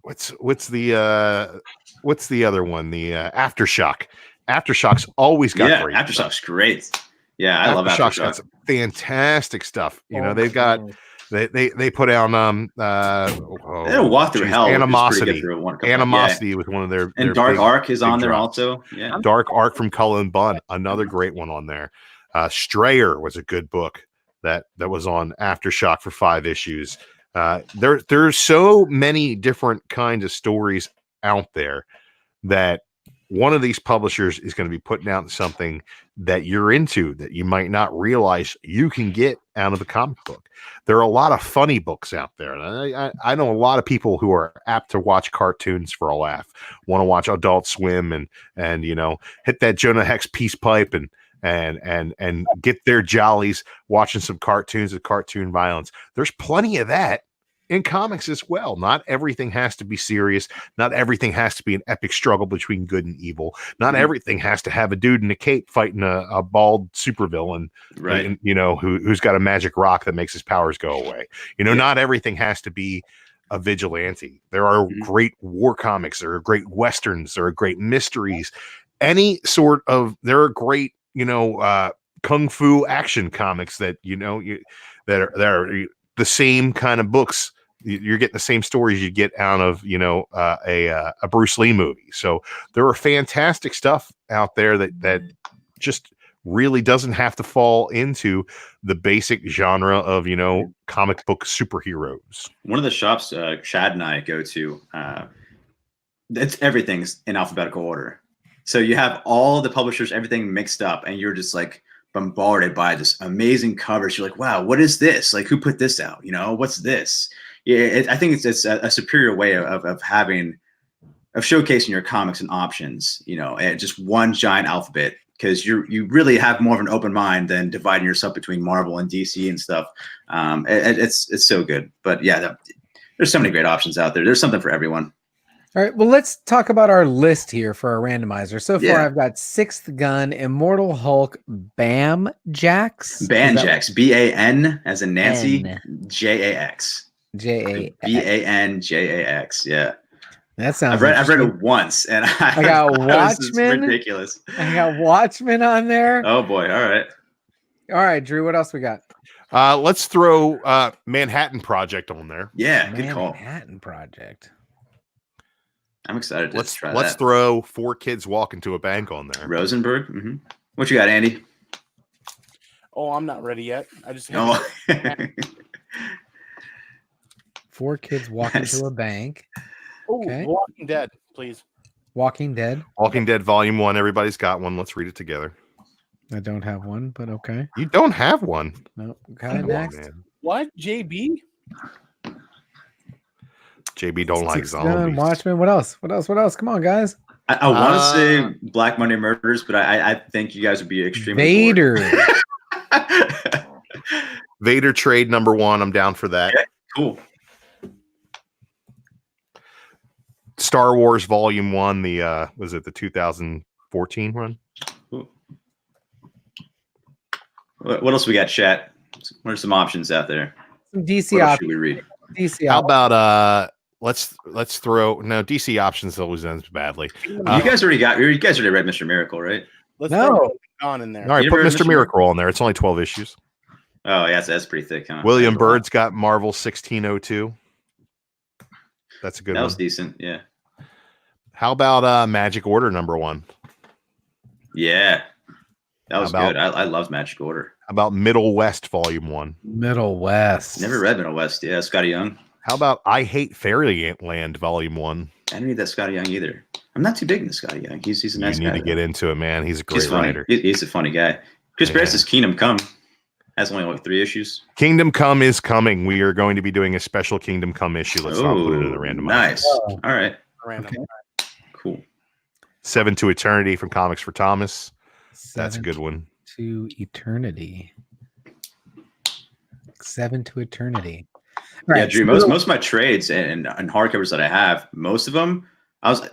What's the other one? The Aftershock. Aftershock's always got great. Aftershock's stuff. Great. Yeah, I love Aftershock's Aftershock. got some fantastic stuff. You know, they've got they put out they don't walk through hell. Animosity. Animosity was one of their Dark big, Arc is on there drops. Also. Yeah. Dark Arc from Cullen Bunn, another great one on there. Strayer was a good book that was on Aftershock for 5 issues. There's so many different kinds of stories out there that one of these publishers is going to be putting out something that you're into that you might not realize you can get out of the comic book. There are a lot of funny books out there. And I know a lot of people who are apt to watch cartoons for a laugh, want to watch Adult Swim and you know, hit that Jonah Hex peace pipe and get their jollies watching some cartoons with cartoon violence. There's plenty of that in comics as well. Not everything has to be serious. Not everything has to be an epic struggle between good and evil. Not everything has to have a dude in a cape fighting a bald supervillain, right? And, you know, who's got a magic rock that makes his powers go away. You know, not everything has to be a vigilante. There are great war comics. There are great westerns. There are great mysteries. Any sort of, there are great, you know, kung fu action comics that, you know, that are the same kind of books. You're getting the same stories you get out of, you know, a Bruce Lee movie. So there are fantastic stuff out there that just really doesn't have to fall into the basic genre of, you know, comic book superheroes. One of the shops Chad and I go to, everything's in alphabetical order. So you have all the publishers, everything mixed up, and you're just like bombarded by this amazing covers. You're like, wow, what is this? Like, who put this out? You know, what's this? Yeah, I think it's a superior way of showcasing your comics and options, you know, and just one giant alphabet, because you really have more of an open mind than dividing yourself between Marvel and DC and stuff. It's so good. But yeah, there's so many great options out there. There's something for everyone. All right, well, let's talk about our list here for our randomizer. So far, I've got Sixth Gun, Immortal Hulk, Banjax. Banjax, B-A-N as in Nancy, J-A-X. Banjax, yeah. That sounds. I've read it once, and I got Watchmen. Ridiculous. I got Watchmen on there. Oh boy! All right, Drew. What else we got? Let's throw Manhattan Project on there. Yeah, good call. Manhattan Project. I'm excited to try that. Let's throw 4 Kids Walk Into a Bank on there. Rosenberg. Mm-hmm. What you got, Andy? Oh, I'm not ready yet. I just. 4 Kids Walk Into a Bank. Oh, okay. Walking Dead, please. Walking Dead. Walking Dead Volume 1. Everybody's got one. Let's read it together. I don't have one, but okay. You don't have one? No. Okay, next. What? JB? JB don't like zombies. Watchmen. What else? Come on, guys. I want to say Black Monday Murders, but I think you guys would be extremely Vader. Vader trade number 1. I'm down for that. Okay, cool. Star Wars Volume 1. Was it the 2014 run? What else we got, chat? What are some options out there? Some DC What else should options. we read? DC How options. about let's throw no DC options always ends badly. You guys already read Mr. Miracle, right? Let's No. throw on in there. All right, You put ever read Mr. Mr. Miracle on there. It's only 12 issues. Oh, yeah, that's pretty thick, huh? William That's a lot. Byrd's got Marvel 1602. That's a good That one. was decent, yeah. How about Magic Order #1? Yeah. That was about- good. I loved Magic Order. How about Middle West Volume 1? Middle West. Never read Middle West. Yeah, Scotty Young. How about I Hate Fairyland Volume 1? I didn't read that Scotty Young either. I'm not too big into Scotty Young. He's a You nice need guy. to get into it, man. He's a He's great funny. writer. He's a funny guy. Chris Yeah. Barrett's Kingdom Come has only like 3 issues. Kingdom Come is coming. We are going to be doing a special Kingdom Come issue. Let's not put it in the randomizer. Nice. Oh. All right. Random. Okay. Cool. 7 to Eternity from Comics for Thomas. That's a 7 good one. to Eternity. 7 to Eternity. All Yeah, right, Drew. so- Most of my trades and hardcovers that I have, most of them,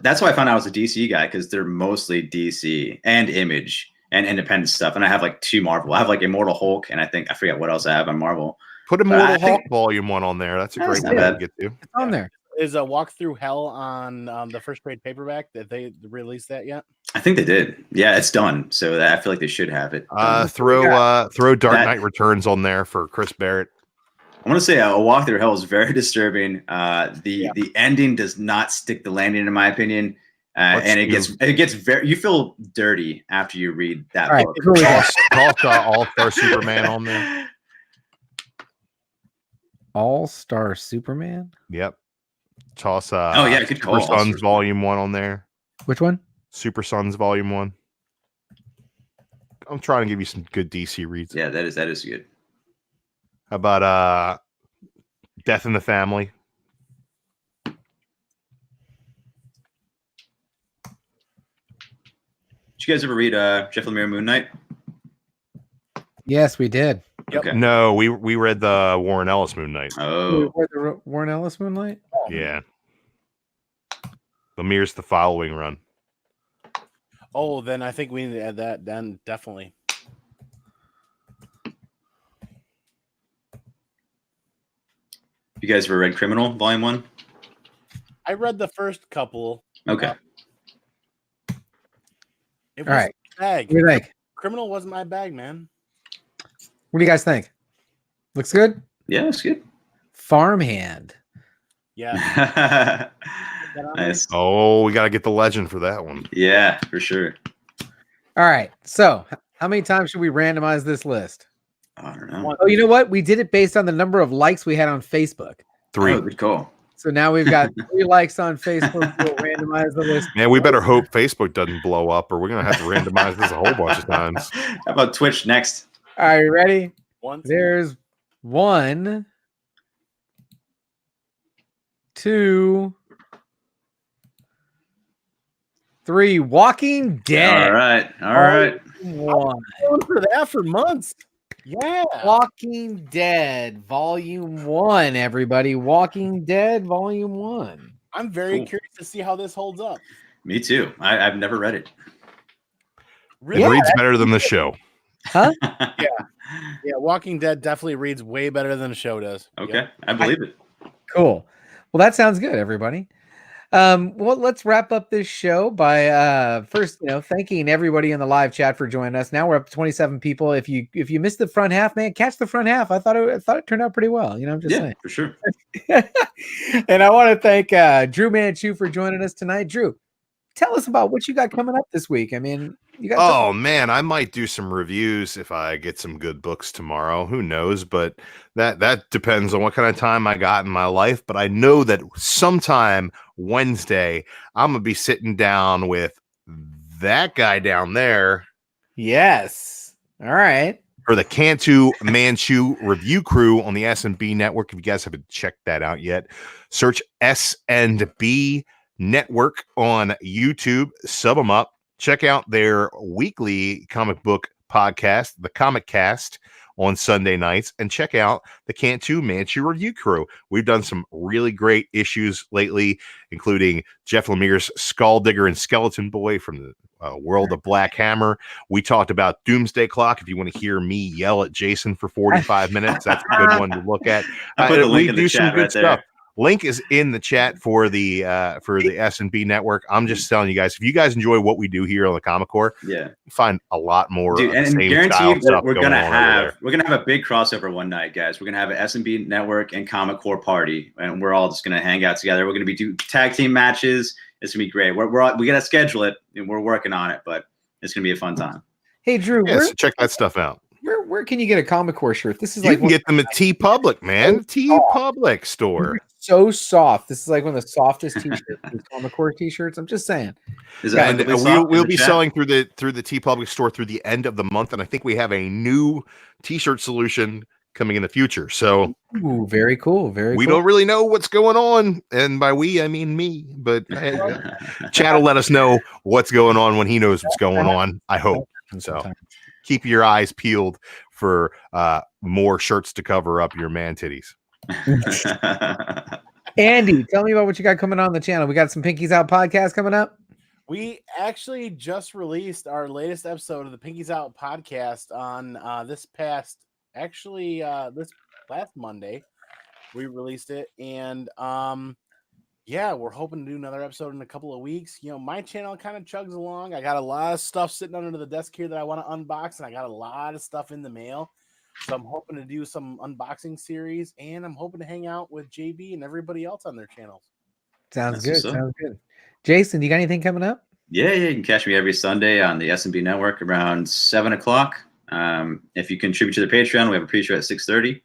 that's why I found out I was a DC guy, because they're mostly DC and Image and independent stuff. And I have like 2 Marvel. I have like Immortal Hulk, and I forget what else I have on Marvel. Put I Immortal think- Hulk Volume 1 on there. That's a That's great not one to bad. get to. It's on there. Is a Walk Through Hell on the first trade paperback? Did they release that yet? I think they did. Yeah, it's done. So I feel like they should have it. Throw Dark That- Knight Returns on there for Chris Barrett. I want to say A Walk Through Hell is very disturbing. The ending does not stick the landing, in my opinion. And it gets very, you feel dirty after you read that All right, book. here we go. Toss All-Star Superman on there. All-Star Superman. Yep. Toss Oh, yeah, good call. Super Sons Volume 1 on there. Which one? Super Sons Volume 1. I'm trying to give you some good DC reads. Yeah, that is good. How about Death in the Family? Did you guys ever read Jeff Lemire Moon Knight? Yes, we did. Yep. Okay. No, we read the Warren Ellis Moon Knight. Oh, Where the Warren Ellis Moonlight? Yeah. Lemire's the following run. Oh, then I think we need to add that. Then definitely. you guys ever read Criminal Volume 1? I read the first couple. Okay. It was All right. my bag. What do you think? Criminal wasn't my bag, man. What do you guys think? Looks good? Yeah, it's good. Farmhand. Yeah. Nice. Oh, we got to get the legend for that one. Yeah, for sure. All right. So, how many times should we randomize this list? I don't know. Oh, you know what? We did it based on the number of likes we had on Facebook. 3. Oh, good call. So now we've got 3 likes on Facebook. We'll randomize the list. Man, we better hope Facebook doesn't blow up, or we're gonna have to randomize this a whole bunch of times. How about Twitch next? All right, you ready? Once. There's 1, 2, 3. Walking Dead. All right. All right. 1. Going for that for months. Yeah. Walking Dead, Volume 1, everybody. Walking Dead, Volume 1. I'm very Cool. curious to see how this holds up. Me too. I've never read it. Really? It reads better than the show. Huh? Yeah, Walking Dead definitely reads way better than the show does. Okay, Yep. I believe it. Cool. Well, that sounds good, everybody. Well, let's wrap up this show by first, thanking everybody in the live chat for joining us. Now we're up to 27 people. If you missed the front half, man, catch the front half. I thought it turned out pretty well. I'm just Yeah, saying. for sure. And I want to thank DruManchu for joining us tonight. Drew, tell us about what you got coming up this week. I mean, you got Oh man, I might do some reviews if I get some good books tomorrow. Who knows? But that depends on what kind of time I got in my life. But I know that sometime Wednesday, I'm gonna be sitting down with that guy down there Yes. All right. for the Cantu Manchu review crew on the S&B network. If you guys haven't checked that out yet, search S&B network on YouTube, sub them up, check out their weekly comic book podcast, the Comic Cast, on Sunday nights, and check out the Cantu Manchu review crew. We've done some really great issues lately, including Jeff Lemire's Skull Digger and Skeleton Boy from the World of Black Hammer. We talked about Doomsday Clock. If you want to hear me yell at Jason for 45 minutes, that's a good one to look at. I put the link in the chat right there. Link is in the chat for the S&B network. I'm just telling you guys, if you guys enjoy what we do here on the Comic Core, you find a lot more. Dude, and same guaranteed that we're gonna have a big crossover one night, guys. We're gonna have an S&B network and Comic Core party, and we're all just gonna hang out together. We're gonna be doing tag team matches. It's gonna be great. We gotta schedule it, and we're working on it, but it's gonna be a fun time. Hey, Drew, so check that stuff out. Where can you get a Comic Core shirt? This is you can get them at T Public, man. T Public store. So soft. This is like one of the softest t-shirts. These Comic Core t-shirts. I'm just saying. We'll be selling through the T Public store through the end of the month, and I think we have a new t-shirt solution coming in the future. So very cool. We don't really know what's going on, and by we I mean me, but Chad will let us know what's going on when he knows what's going on. I hope so. Keep your eyes peeled for more shirts to cover up your man titties. Andy, tell me about what you got coming on the channel. We got some Pinkies Out podcast coming up. We actually just released our latest episode of the Pinkies Out podcast on this last Monday. We released it, and yeah, we're hoping to do another episode in a couple of weeks. You know, my channel kind of chugs along. I got a lot of stuff sitting under the desk here that I want to unbox, and I got a lot of stuff in the mail. So I'm hoping to do some unboxing series, and I'm hoping to hang out with JB and everybody else on their channels. Sounds good. Sounds good. Jason, you got anything coming up? Yeah, you can catch me every Sunday on the S&B network around 7:00. If you contribute to the Patreon, we have a pre-show at 6:30,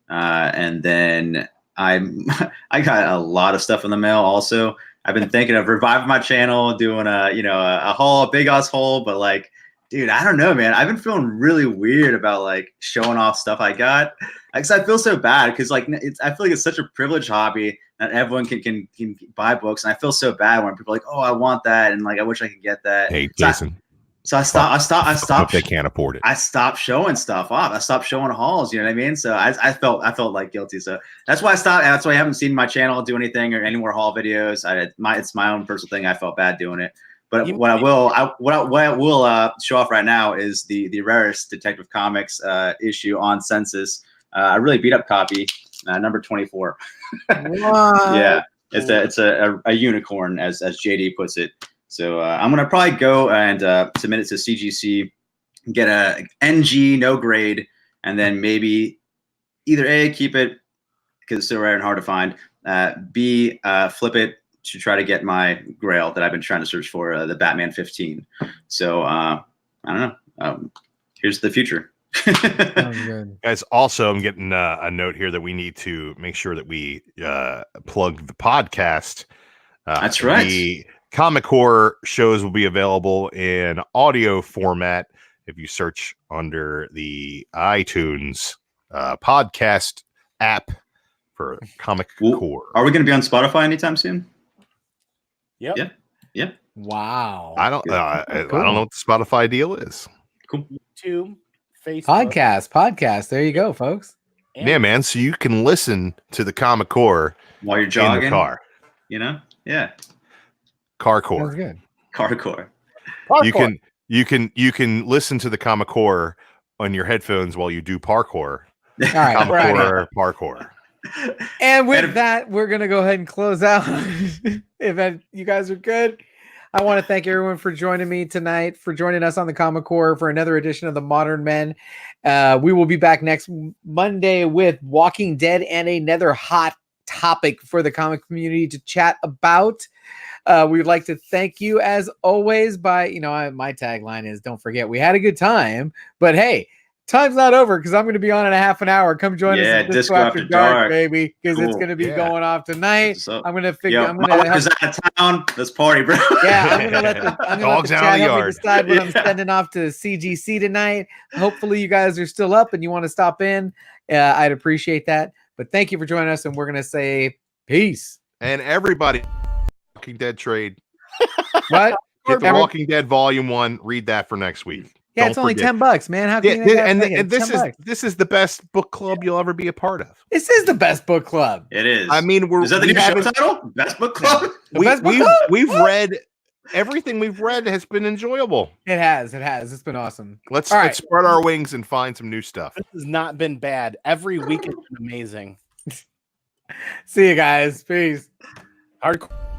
and then I got a lot of stuff in the mail. Also, I've been thinking of reviving my channel, doing a big ass haul, but like, dude, I don't know, man. I've been feeling really weird about like showing off stuff I got, because I feel so bad, because like I feel like it's such a privileged hobby that everyone can buy books, and I feel so bad when people are like, oh, I want that, and like I wish I could get that. Hey, Jason. So I stopped. They can't afford it. I stopped showing stuff off. I stopped showing hauls. You know what I mean? So I felt like guilty. So that's why I stopped. And that's why I haven't seen my channel do anything or any more haul videos. It's my own personal thing. I felt bad doing it. But what I will show off right now is the rarest Detective Comics issue on Census. A really beat up copy, number 24. Yeah, it's a unicorn, as JD puts it. So I'm gonna probably go and submit it to CGC, get a NG, no grade, and then maybe either A, keep it because it's so rare and hard to find, B, flip it to try to get my grail that I've been trying to search for, the Batman 15. So I don't know. Here's the future. Guys, also I'm getting a note here that we need to make sure that we plug the podcast. That's right. The Comic Core shows will be available in audio format if you search under the iTunes podcast app for Comic Core. Are we going to be on Spotify anytime soon? Yep. Yeah. Wow. I don't know what the Spotify deal is. Cool. YouTube, Facebook, podcast. There you go, folks. Yeah, man. So you can listen to the Comic Core while you're jogging in the car. You know? Yeah. Car Core. That's good. Car Core. You can listen to the Comic Core on your headphones while you do parkour. All right, Comic Core parkour. And with that, we're gonna go ahead and close out. If you guys are good, I want to thank everyone for joining me tonight, for joining us on the Comic Core for another edition of the Modern Men. We will be back next Monday with Walking Dead and another hot topic for the comic community to chat about. We'd like to thank you as always by, my tagline is don't forget we had a good time, but hey, time's not over because I'm going to be on in a half an hour. Come join us at Disco After Dark, baby, because it's going to be going off tonight. I'm going to figure. My wife is out of town. Let's party, bro. Yeah, I'm going to let the chat help me decide what I'm sending off to CGC tonight. Hopefully, you guys are still up and you want to stop in. I'd appreciate that. But thank you for joining us, and we're going to say peace. And everybody, Walking Dead trade. What? Get the Walking Dead Volume 1. Read that for next week. Yeah, Don't it's only forget. $10, man. How can you? And this is the best book club you'll ever be a part of. This is the best book club. It is. I mean, is that the new show title? Best book club. We've read everything we've read has been enjoyable. It has. It's been awesome. Let's All right. spread our wings and find some new stuff. This has not been bad. Every week has been amazing. See you guys. Peace. Hardcore.